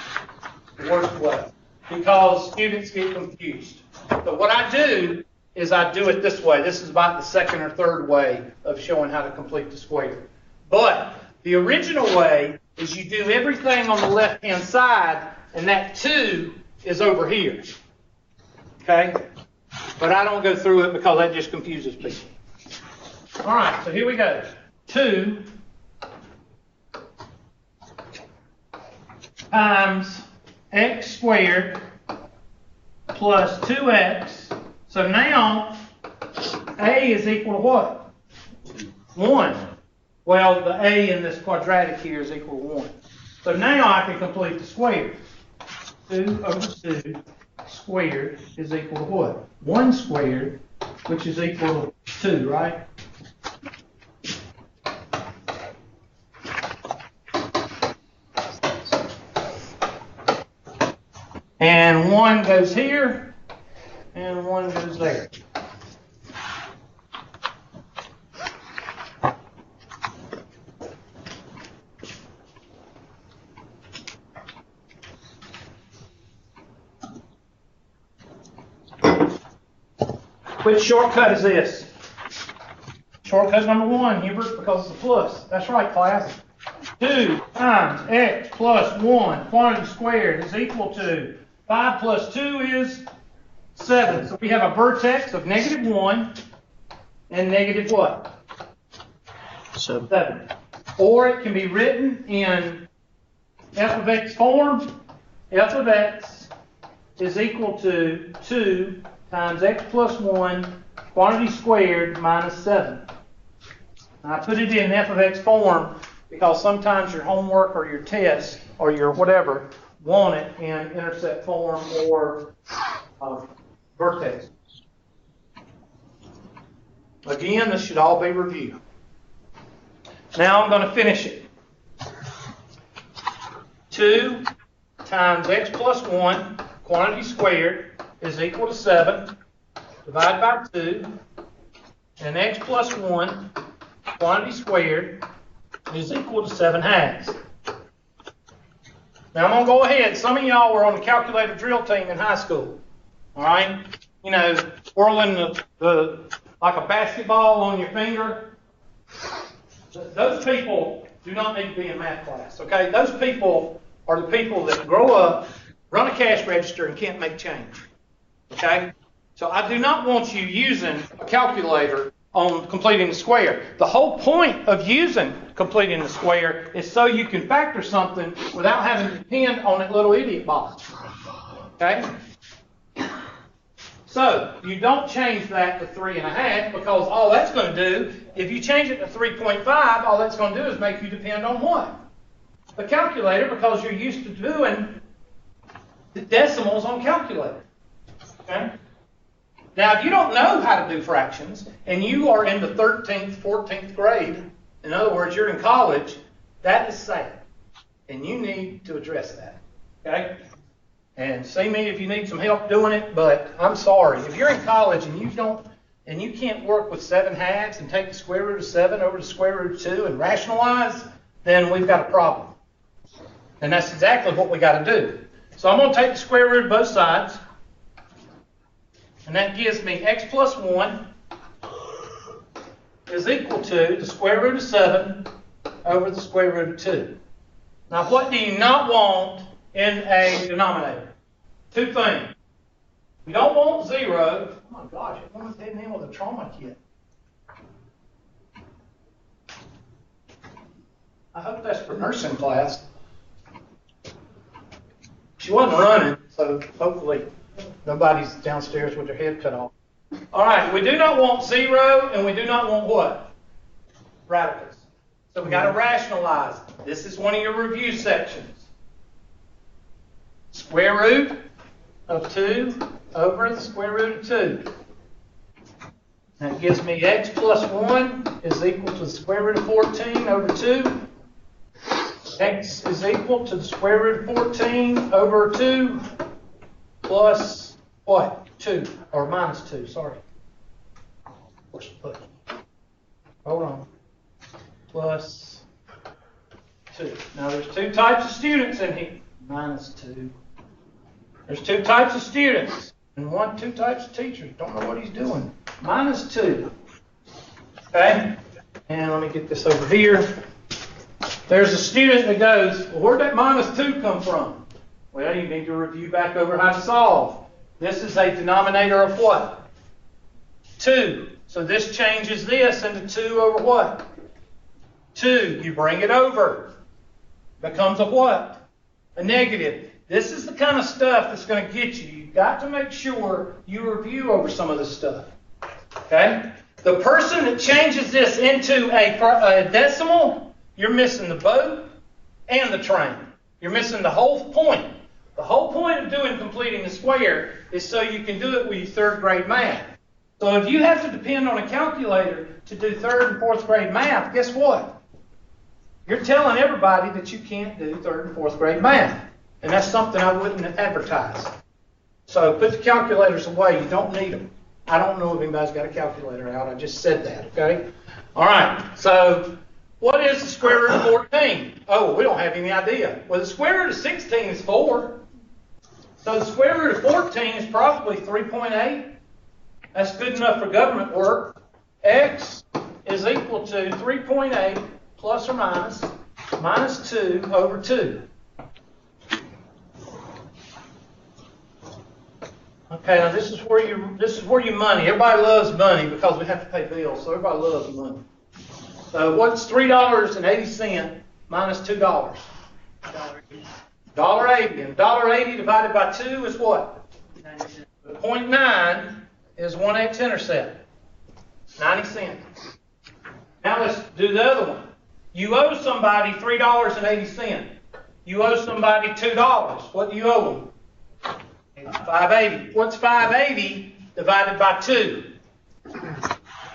The worst way. Because students get confused. But what I do is I do it this way. This is about the second or third way of showing how to complete the square. But the original way is you do everything on the left-hand side, and that 2 is over here. Okay? But I don't go through it because that just confuses people. All right, so here we go. 2 times x squared plus 2x. So now A is equal to what? 1. Well, the A in this quadratic here is equal to 1. So now I can complete the square. 2 over 2 squared is equal to what? 1 squared, which is equal to 2, right? And 1 goes here, and 1 goes there. Which shortcut is this? Shortcut number 1, Hubert, because it's a plus. That's right, class. 2 times x plus 1, quantity squared, is equal to 5 plus 2 is 7. So we have a vertex of -1 and negative what? 7. Or it can be written in f of x form. F of x is equal to 2 times x plus 1, quantity squared, minus 7. Now, I put it in f of x form because sometimes your homework or your test or your whatever want it in Intercept Form or Vertex. Again, this should all be reviewed. Now I'm going to finish it. 2 times x plus 1, quantity squared, is equal to 7. Divide by 2. And x plus 1, quantity squared, is equal to 7 halves. Now I'm going to go ahead. Some of y'all were on the calculator drill team in high school. All right? You know, whirling the like a basketball on your finger. Those people do not need to be in math class, okay? Those people are the people that grow up, run a cash register, and can't make change, okay? So I do not want you using a calculator on completing the square. The whole point of using completing the square is so you can factor something without having to depend on that little idiot box, okay? So you don't change that to 3.5 because all that's going to do, if you change it to 3.5, all that's going to do is make you depend on what? The calculator, because you're used to doing the decimals on calculator. Okay? Now, if you don't know how to do fractions and you are in the 13th, 14th grade, in other words, you're in college, that is sad. And you need to address that. Okay? And see me if you need some help doing it, but I'm sorry. If you're in college and you can't work with 7 halves and take the square root of 7 over the square root of 2 and rationalize, then we've got a problem. And that's exactly what we got to do. So I'm going to take the square root of both sides, and that gives me x plus 1 is equal to the square root of 7 over the square root of 2. Now, what do you not want in a denominator? 2 things. You don't want 0. Oh my gosh, everyone's heading in with a trauma kit. I hope that's for nursing class. She wasn't running, so hopefully nobody's downstairs with their head cut off. All right, we do not want 0, and we do not want what? Radicals. So we got to rationalize. This is one of your review sections. Square root of 2 over the square root of 2. That gives me x plus 1 is equal to the square root of 14 over 2. X is equal to the square root of 14 over 2 plus what? 2, or minus 2, sorry. Hold on. Plus 2. Now there's 2 types of students in here. Minus 2. There's 2 types of students and 2 types of teachers. Don't know what he's doing. Minus 2. Okay? And let me get this over here. There's a student that goes, well, where'd that minus 2 come from? Well, you need to review back over how to solve. This is a denominator of what? 2. So this changes this into 2 over what? 2. You bring it over. Becomes a what? A negative. This is the kind of stuff that's going to get you. You've got to make sure you review over some of this stuff. Okay? The person that changes this into a decimal, you're missing the boat and the train. You're missing the whole point. The whole point of doing completing the square is so you can do it with your 3rd grade math. So if you have to depend on a calculator to do 3rd and 4th grade math, guess what? You're telling everybody that you can't do 3rd and 4th grade math. And that's something I wouldn't advertise. So put the calculators away. You don't need them. I don't know if anybody's got a calculator out. I just said that, okay? All right. So what is the square root of 14? Oh, we don't have any idea. Well, the square root of 16 is 4. So the square root of 14 is probably 3.8. That's good enough for government work. X is equal to 3.8 plus or minus 2 over 2. Okay, now this is where you money. Everybody loves money because we have to pay bills, so everybody loves money. So what's $3.80 minus $2? $1.80. And $1.80 divided by 2 is what? 0.9 is 1x intercept. 90 cents. Now let's do the other one. You owe somebody $3.80. You owe somebody $2. What do you owe them? $5.80. What's $5.80 divided by 2?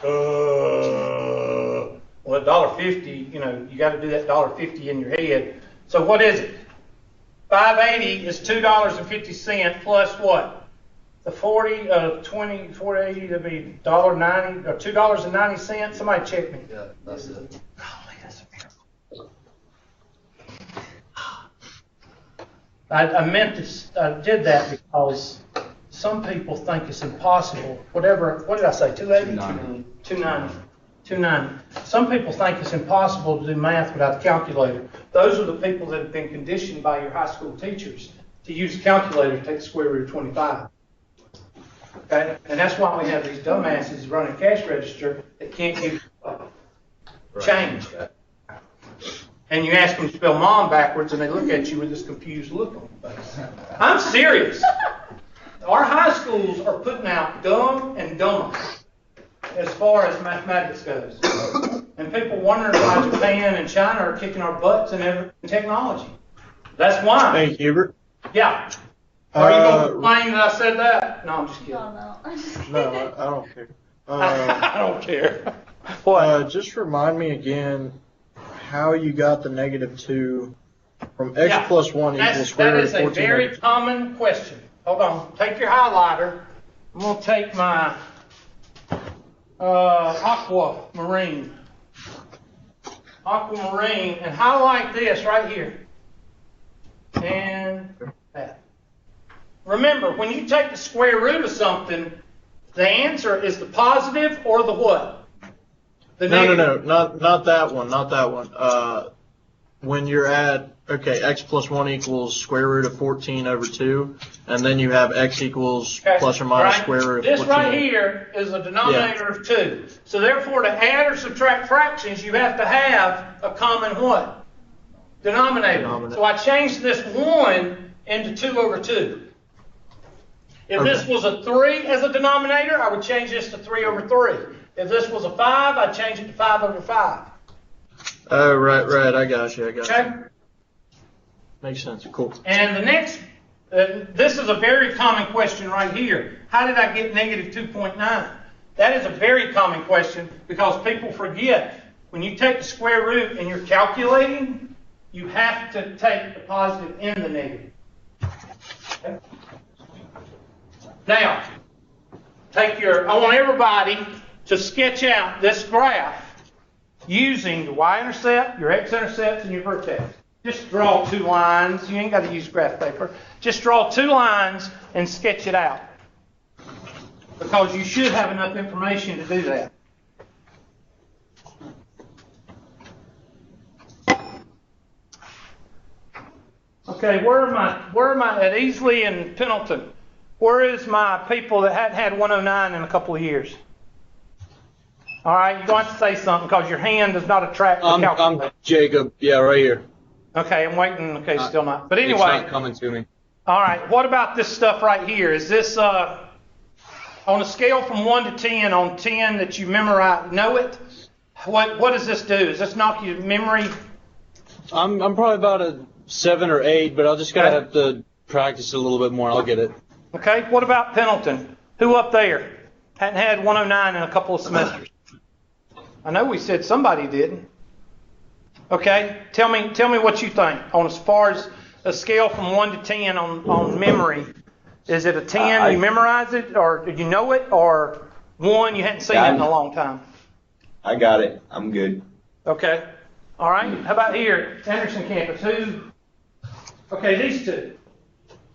Well, $1.50, you know, you got to do that $1.50 in your head. So what is it? $5.80 is $2.50 plus what? The 480, that'd be $1.90 or $2.90. Somebody check me. Yeah, that's it. Golly, that's a miracle. I did that because some people think it's impossible. Whatever, what did I say? 280? 290. Some people think it's impossible to do math without a calculator. Those are the people that have been conditioned by your high school teachers to use a calculator to take the square root of 25. Okay? And that's why we have these dumbasses running cash register that can't give change. And you ask them to spell mom backwards, and they look at you with this confused look on their face. I'm serious. Our high schools are putting out dumb and dumber as far as mathematics goes. And people wondering why Japan and China are kicking our butts in technology. That's why. Hey, Hubert. Yeah. Are you going to complain that I said that? No, I'm just kidding. No, I'm just kidding. No, I don't care. I don't care. What? Just remind me again how you got the -2 from x plus 1 equals square root of 14. That is a very common question. Hold on. Take your highlighter. I'm going to take my aquamarine and highlight this right here. And that. Remember, when you take the square root of something, the answer is the positive or the what? The negative. No, not that one, not that one. When you're at, okay, x plus 1 equals square root of 14 over 2, and then you have x equals plus or minus square root of 14. This right here is a denominator of 2. So therefore, to add or subtract fractions, you have to have a common what? Denominator. So I changed this 1 into 2 over 2. If this was a 3 as a denominator, I would change this to 3 over 3. If this was a 5, I'd change it to 5 over 5. Oh, right. I got you. Okay? Makes sense. Cool. And the next, this is a very common question right here. How did I get negative 2.9? That is a very common question because people forget. When you take the square root and you're calculating, you have to take the positive and the negative. Okay? Now, I want everybody to sketch out this graph using the y-intercept, your x-intercept, and your vertex. Just draw 2 lines. You ain't got to use graph paper. Just draw 2 lines and sketch it out. Because you should have enough information to do that. Okay, where am I at Easley and Pendleton? Where is my people that hadn't had 109 in a couple of years? All right, you're going to have to say something because your hand does not attract the calculator. I'm Jacob. Yeah, right here. Okay, I'm waiting. Okay, still not. But It's anyway. not coming to me. All right, what about this stuff right here? Is this on a scale from 1 to 10, on 10 that you memorize, know it? What does this do? Does this knock your memory? I'm probably about a 7 or 8, but I'll just gotta have to practice a little bit more. I'll get it. Okay, what about Pendleton? Who up there hadn't had 109 in a couple of semesters? I know we said somebody didn't. Okay, tell me what you think on as far as a scale from 1 to 10 on memory. Is it a 10, you memorize it, or you know it, or 1, you hadn't seen it in a long time? I got it. I'm good. Okay. All right. How about here, Anderson campus? Okay, these two.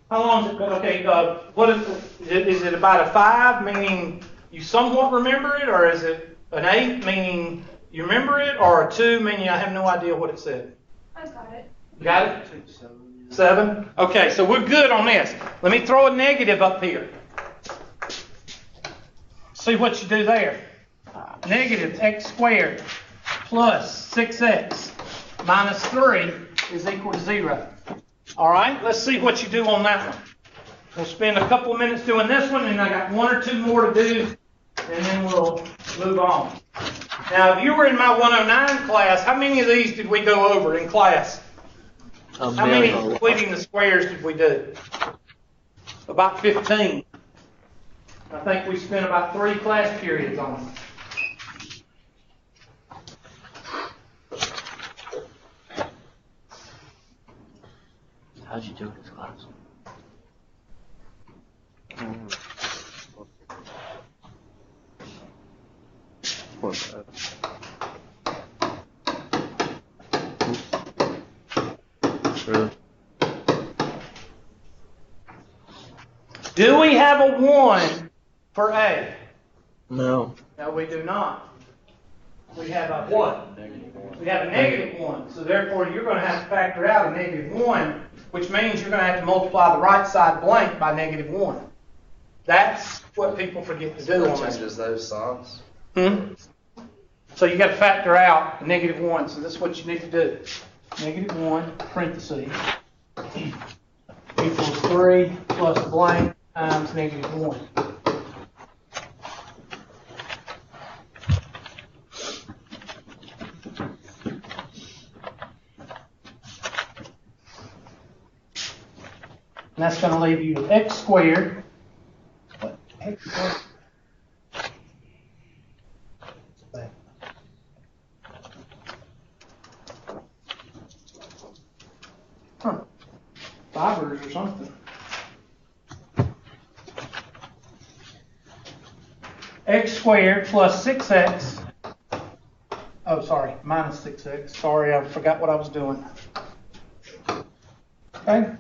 How long is it? Okay, what is it about a 5, meaning you somewhat remember it, or is it an 8, meaning you remember it, or a 2, meaning I have no idea what it said? I got it. You got it? 7? Okay, so we're good on this. Let me throw a negative up here. See what you do there. Negative x squared plus 6x minus 3 is equal to 0. All right, let's see what you do on that one. We'll spend a couple of minutes doing this one, and I got 1 or 2 more to do, and then we'll move on. Now, if you were in my 109 class, how many of these did we go over in class? How many completing the squares did we do? About 15. I think we spent about 3 class periods on it. How'd you do in this class? Really? Do we have a 1 for A? No. No, we do not. We have a what? We have a -1. So therefore, you're going to have to factor out a -1, which means you're going to have to multiply the right side blank by -1. That's what people forget to do on this. Changes those signs. So you got to factor out a -1. So this is what you need to do. -1, parentheses, equals 3 plus blank times -1. And that's going to leave you x squared. What? X squared? Fibers or something. X squared plus 6x. Oh, sorry, minus 6x. Sorry, I forgot what I was doing. Okay.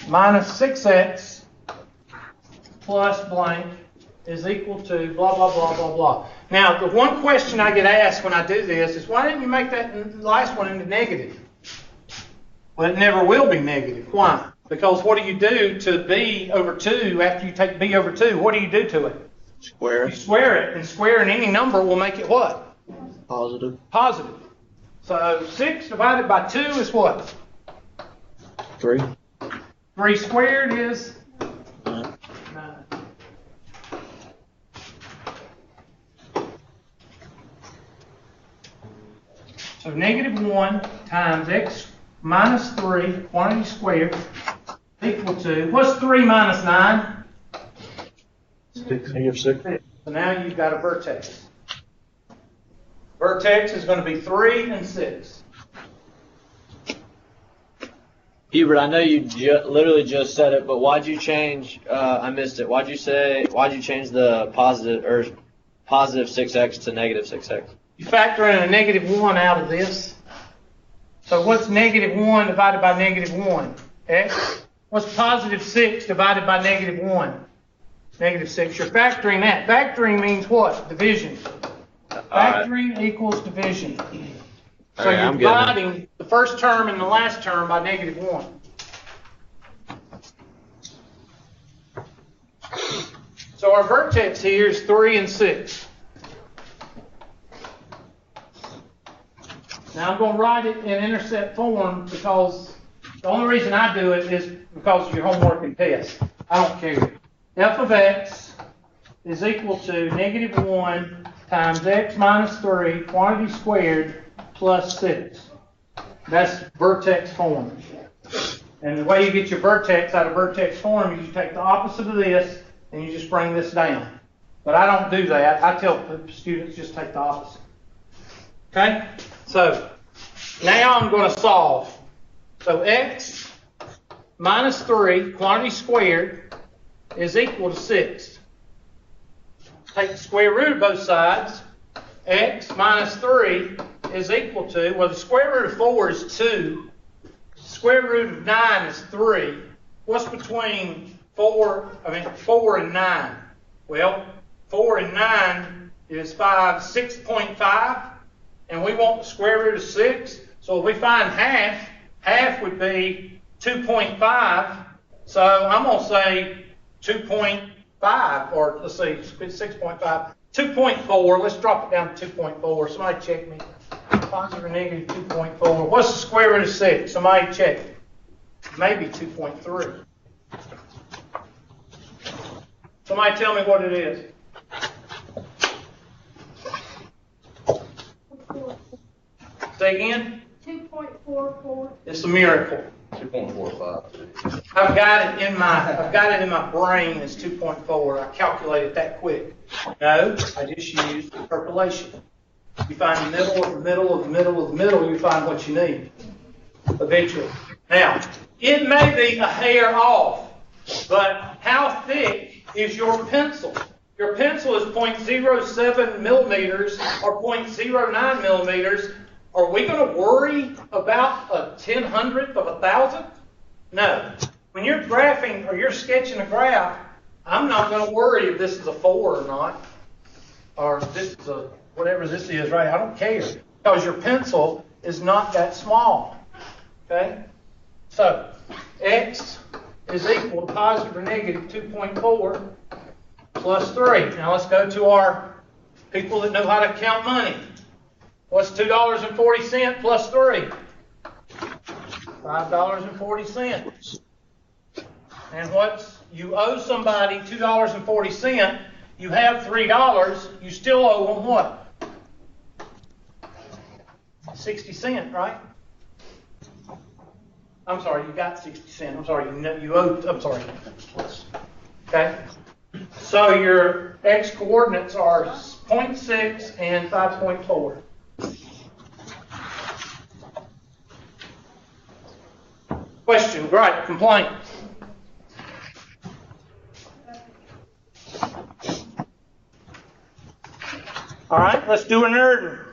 Minus 6x plus blank is equal to blah, blah, blah, blah, blah. Now, the one question I get asked when I do this is, why didn't you make that last one into negative? Well, it never will be negative. Why? Because what do you do to b over 2 after you take b over 2? What do you do to it? Square. You square it, and squaring any number will make it what? Positive. Positive. So 6 divided by 2 is what? 3. 3 squared is 9. So -1 times x minus 3, quantity squared, equal to, what's 3 minus 9? 6. -6. So now you've got a vertex. Vertex is going to be 3 and 6. Hubert, I know you literally just said it, but why'd you change? I missed it. Why'd you change the positive 6x to negative 6x? You factor in a -1 out of this. So what's -1 divided by -1? X. What's positive 6 divided by -1? -6. You're factoring that. Factoring means what? Division. Factoring equals division. So Okay, you're I'm getting it. dividing the first term and the last term by -1. So our vertex here is 3 and 6. Now I'm going to write it in intercept form because the only reason I do it is because of your homework and test. I don't care. F of x is equal to -1 times x minus 3 quantity squared plus 6. That's vertex form. And the way you get your vertex out of vertex form is you take the opposite of this and you just bring this down. But I don't do that. I tell students just take the opposite. Okay? So now I'm going to solve. So x minus 3 quantity squared is equal to 6. Take the square root of both sides. X minus 3 is equal to, well, the square root of 4 is 2. Square root of 9 is 3. What's between 4 and 9? Well, 4 and 9 is 5, 6.5. And we want the square root of 6. So if we find half would be 2.5. So I'm going to say 2.5, or let's see, 6.5. 2.4. Let's drop it down to 2.4. Somebody check me. Positive or negative 2.4. What's the square root of 6? Somebody check it. Maybe 2.3. Somebody tell me what it is. Say again? 2.44. It's a miracle. 2.45. I've got it in my brain as 2.4. I calculated that quick. No, I just used interpolation. You find the middle of the middle of the middle of the middle, you find what you need eventually. Now, it may be a hair off, but how thick is your pencil? Your pencil is 0.07 millimeters or 0.09 millimeters. Are we going to worry about a 1/100th of a thousandth? No. When you're graphing or you're sketching a graph, I'm not going to worry if this is a 4 or not, or if this is a whatever this is, right? I don't care, because your pencil is not that small. Okay? So, x is equal to positive or negative 2.4 plus 3. Now let's go to our people that know how to count money. What's $2.40 plus 3? $5.40. And what's, you owe somebody $2.40, you have $3, you still owe them what? 60 cents, right? I'm sorry, you got 60 cents. I'm sorry, you owe, I'm sorry. Okay? So your x coordinates are 0.6 and 5.4. Question, great, complaint. All right, let's do a nerd.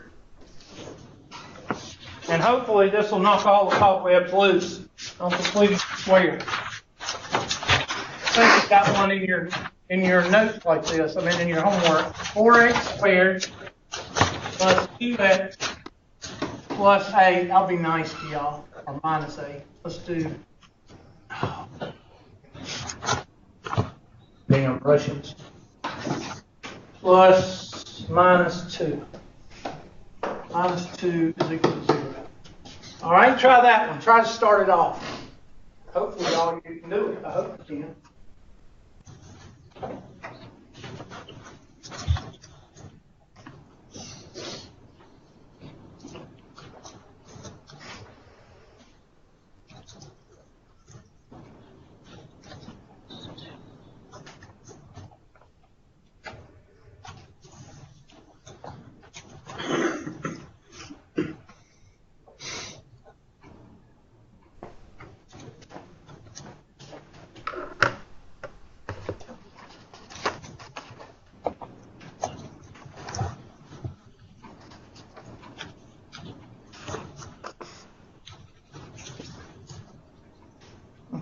And hopefully this will knock all the cobwebs loose on completing square. I think you've got one in your notes like this, in your homework. 4x squared plus 2x plus 8. I'll be nice to y'all. Or minus 8. Let's do. Damn Russians. Plus minus 2. Minus 2 is equal to 0. All right, try that one. Try to start it off. Hopefully, all you can do it. I hope you can.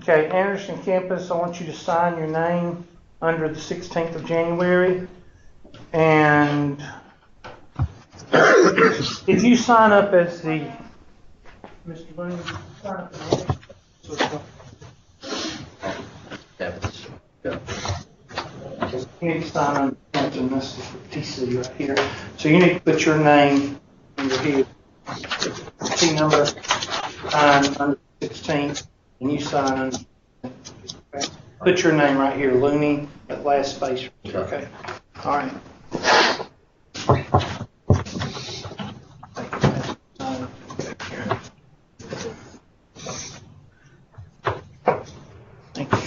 Okay, Anderson Campus, I want you to sign your name under the 16th of January. And if you sign up as the, Mr. Boone, sign up as you need to sign on something. This is TC right here. So you need to put your name under here. T number, under 16th. And you sign, put your name right here, Looney, that last space. Okay. All right. Thank you.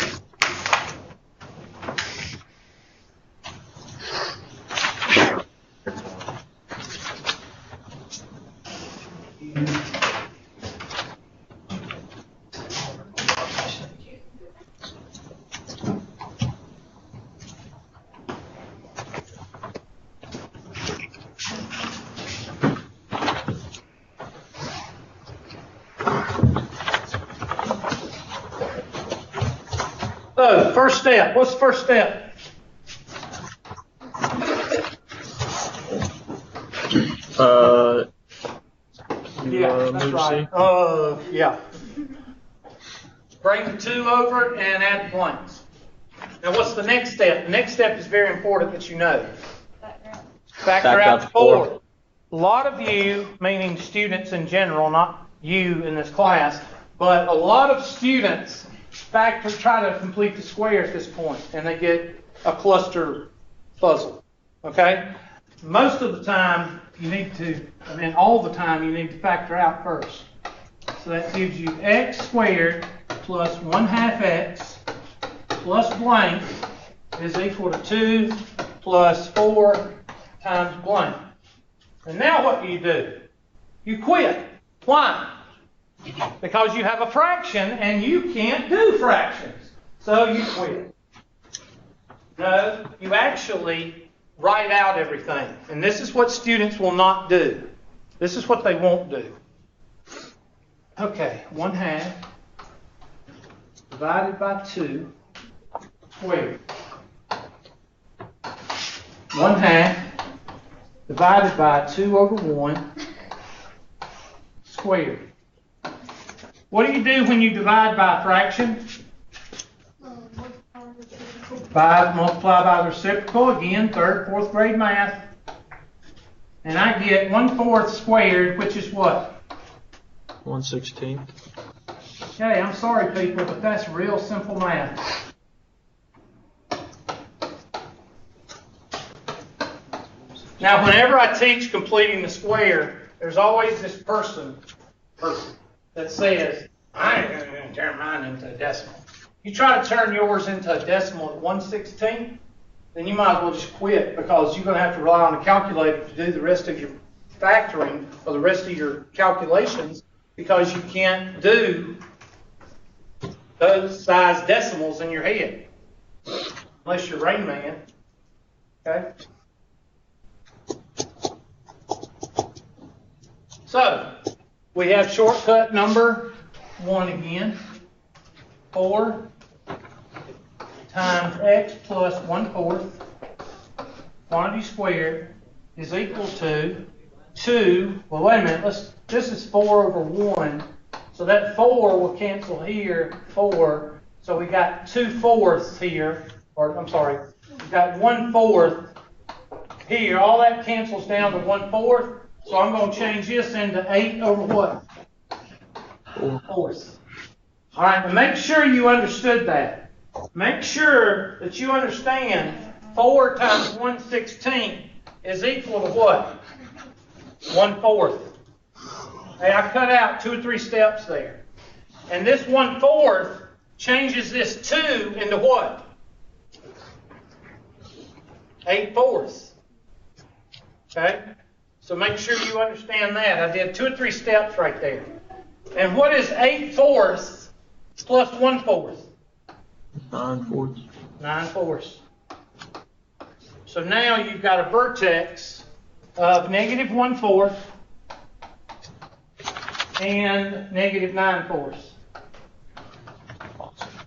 So, first step. What's the first step? Yeah, that's right. Yeah. Bring the 2 over it and add the blanks. Now, what's the next step? The next step is very important that you know. Factor out the 4. A lot of you, meaning students in general, not you in this class, but a lot of students try to complete the square at this point, and they get a cluster puzzle. Okay? Most of the time, you need to, I mean, all the time you need to factor out first. So that gives you x squared plus 1/2 x plus blank is equal to 2 plus 4 times blank. And now what do? You quit. Why? Because you have a fraction and you can't do fractions. So you quit. No, you actually write out everything. And this is what students will not do. This is what they won't do. Okay, 1/2 divided by 2 squared. 1/2 divided by 2 over 1 squared. What do you do when you divide by a fraction? 5 multiplied by the reciprocal, again, 3rd, 4th grade math. And I get 1/4 squared, which is what? 1/16. Okay, I'm sorry people, but that's real simple math. Now, whenever I teach completing the square, there's always this person that says, I ain't going to turn mine into a decimal. You try to turn yours into a decimal at 1/16, then you might as well just quit because you're going to have to rely on a calculator to do the rest of your factoring or the rest of your calculations because you can't do those size decimals in your head unless you're Rain Man. Okay? So, we have shortcut number 1 again. 4 times x plus 1/4 quantity squared is equal to 2. Well, wait a minute. This is 4 over 1. So that 4 will cancel here. 4. So we got 2/4 here. Or, I'm sorry. We got 1/4 here. All that cancels down to 1/4. So I'm going to change this into 8 over what? 4. All right, but make sure you understood that. Make sure that you understand 4 times 1/16 is equal to what? 1/4. Hey, I cut out 2 or 3 steps there. And this 1/4 changes this 2 into what? 8/4. Okay? So make sure you understand that. I did 2 or 3 steps right there. And what is 8/4 plus 1/4? 9/4. 9/4. So now you've got a vertex of negative 1/4 and negative 9/4.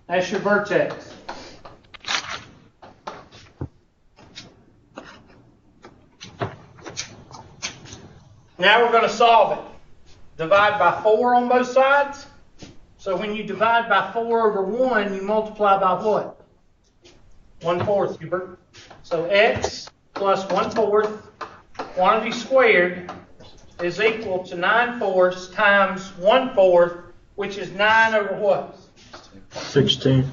That's your vertex. Now we're going to solve it. Divide by 4 on both sides. So when you divide by 4 over 1, you multiply by what? 1/4, Hubert. So x plus 1/4 quantity squared is equal to 9/4 times 1/4, which is 9 over what? 16.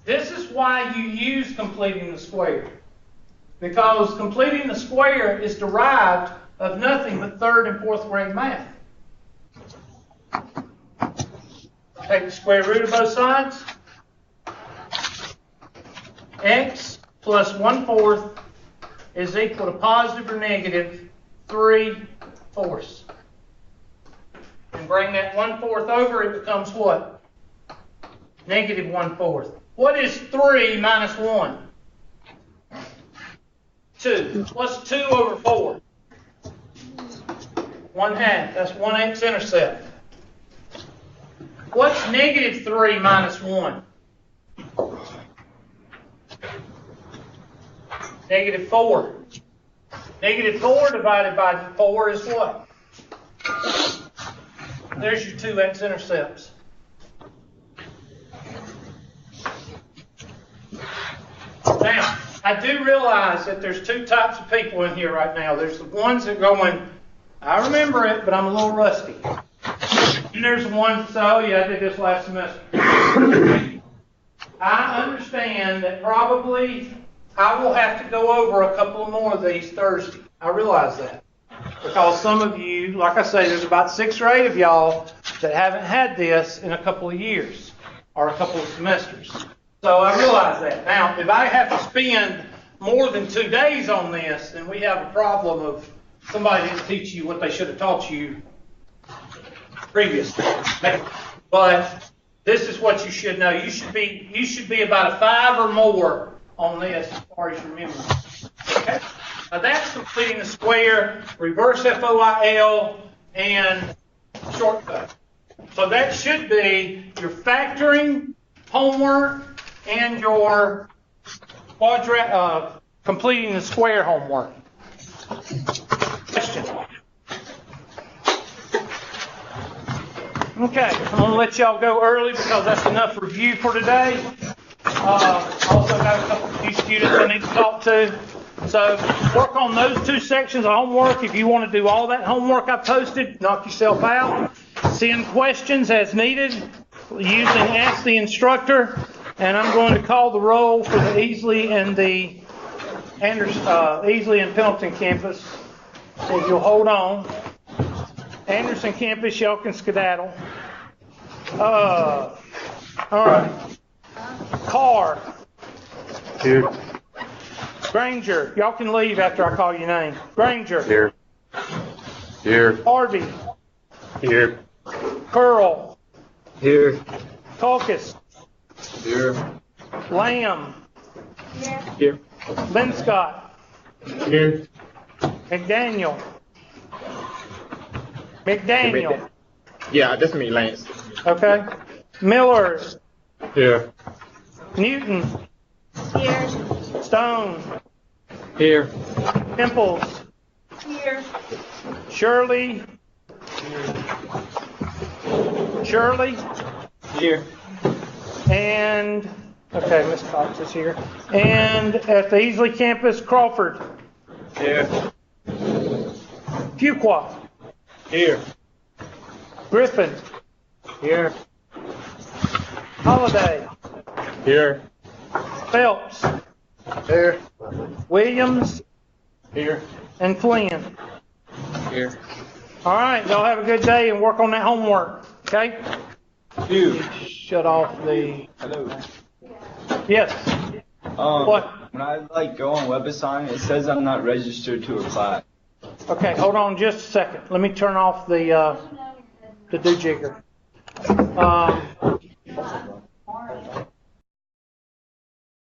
This is why you use completing the square. Because completing the square is derived of nothing but 3rd and 4th grade math. Take the square root of both sides. X plus 1/4 is equal to positive or negative 3/4. And bring that 1/4 over, it becomes what? Negative 1/4. What is 3 minus 1? 2. What's 2 over 4? 1/2. That's 1x intercept. What's negative 3 minus 1? Negative 4. Negative 4 divided by 4 is what? There's your 2x intercepts. Now, I do realize that there's 2 types of people in here right now. There's the ones that are going, I remember it, but I'm a little rusty. And there's the ones that say, oh yeah, I did this last semester. I understand that probably I will have to go over a couple more of these Thursday. I realize that. Because some of you, like I say, there's about 6 or 8 of y'all that haven't had this in a couple of years or a couple of semesters. So I realize that. Now, if I have to spend more than 2 days on this, then we have a problem of somebody didn't teach you what they should have taught you previously. But this is what you should know. You should be about a 5 or more on this as far as your memory. Okay? Now that's completing the square, reverse FOIL, and shortcut. So that should be your factoring homework and your completing the square homework. Question? Okay, I'm going to let y'all go early because that's enough review for today. Also got a couple of new students I need to talk to. So work on those 2 sections of homework. If you want to do all that homework I posted, knock yourself out. Send questions as needed using Ask the Instructor. And I'm going to call the roll for the Easley and the Easley and Pendleton campus. If you'll hold on. Anderson campus, y'all can skedaddle. All right. Carr. Here. Granger, y'all can leave after I call your name. Granger. Here. Here. Harvey. Here. Curl. Here. Tulkus. Here. Lamb. Here. Linscott. Here. McDaniel. McDaniel. Yeah, that's me, Lance. Okay. Miller. Here. Newton. Here. Stone. Here. Pimples. Here. Shirley. Shirley. Here. And, okay, Miss Cox is here. And at the Easley campus, Crawford. Here. Fuqua. Here. Griffin. Here. Holiday. Here. Phelps. Here. Williams. Here. And Flynn. Here. All right, y'all have a good day and work on that homework, okay? Dude. Shut off the... Hello. Yes. What? When I go on WebAssign, it says I'm not registered to a class. Okay, hold on just a second. Let me turn off the do-jigger.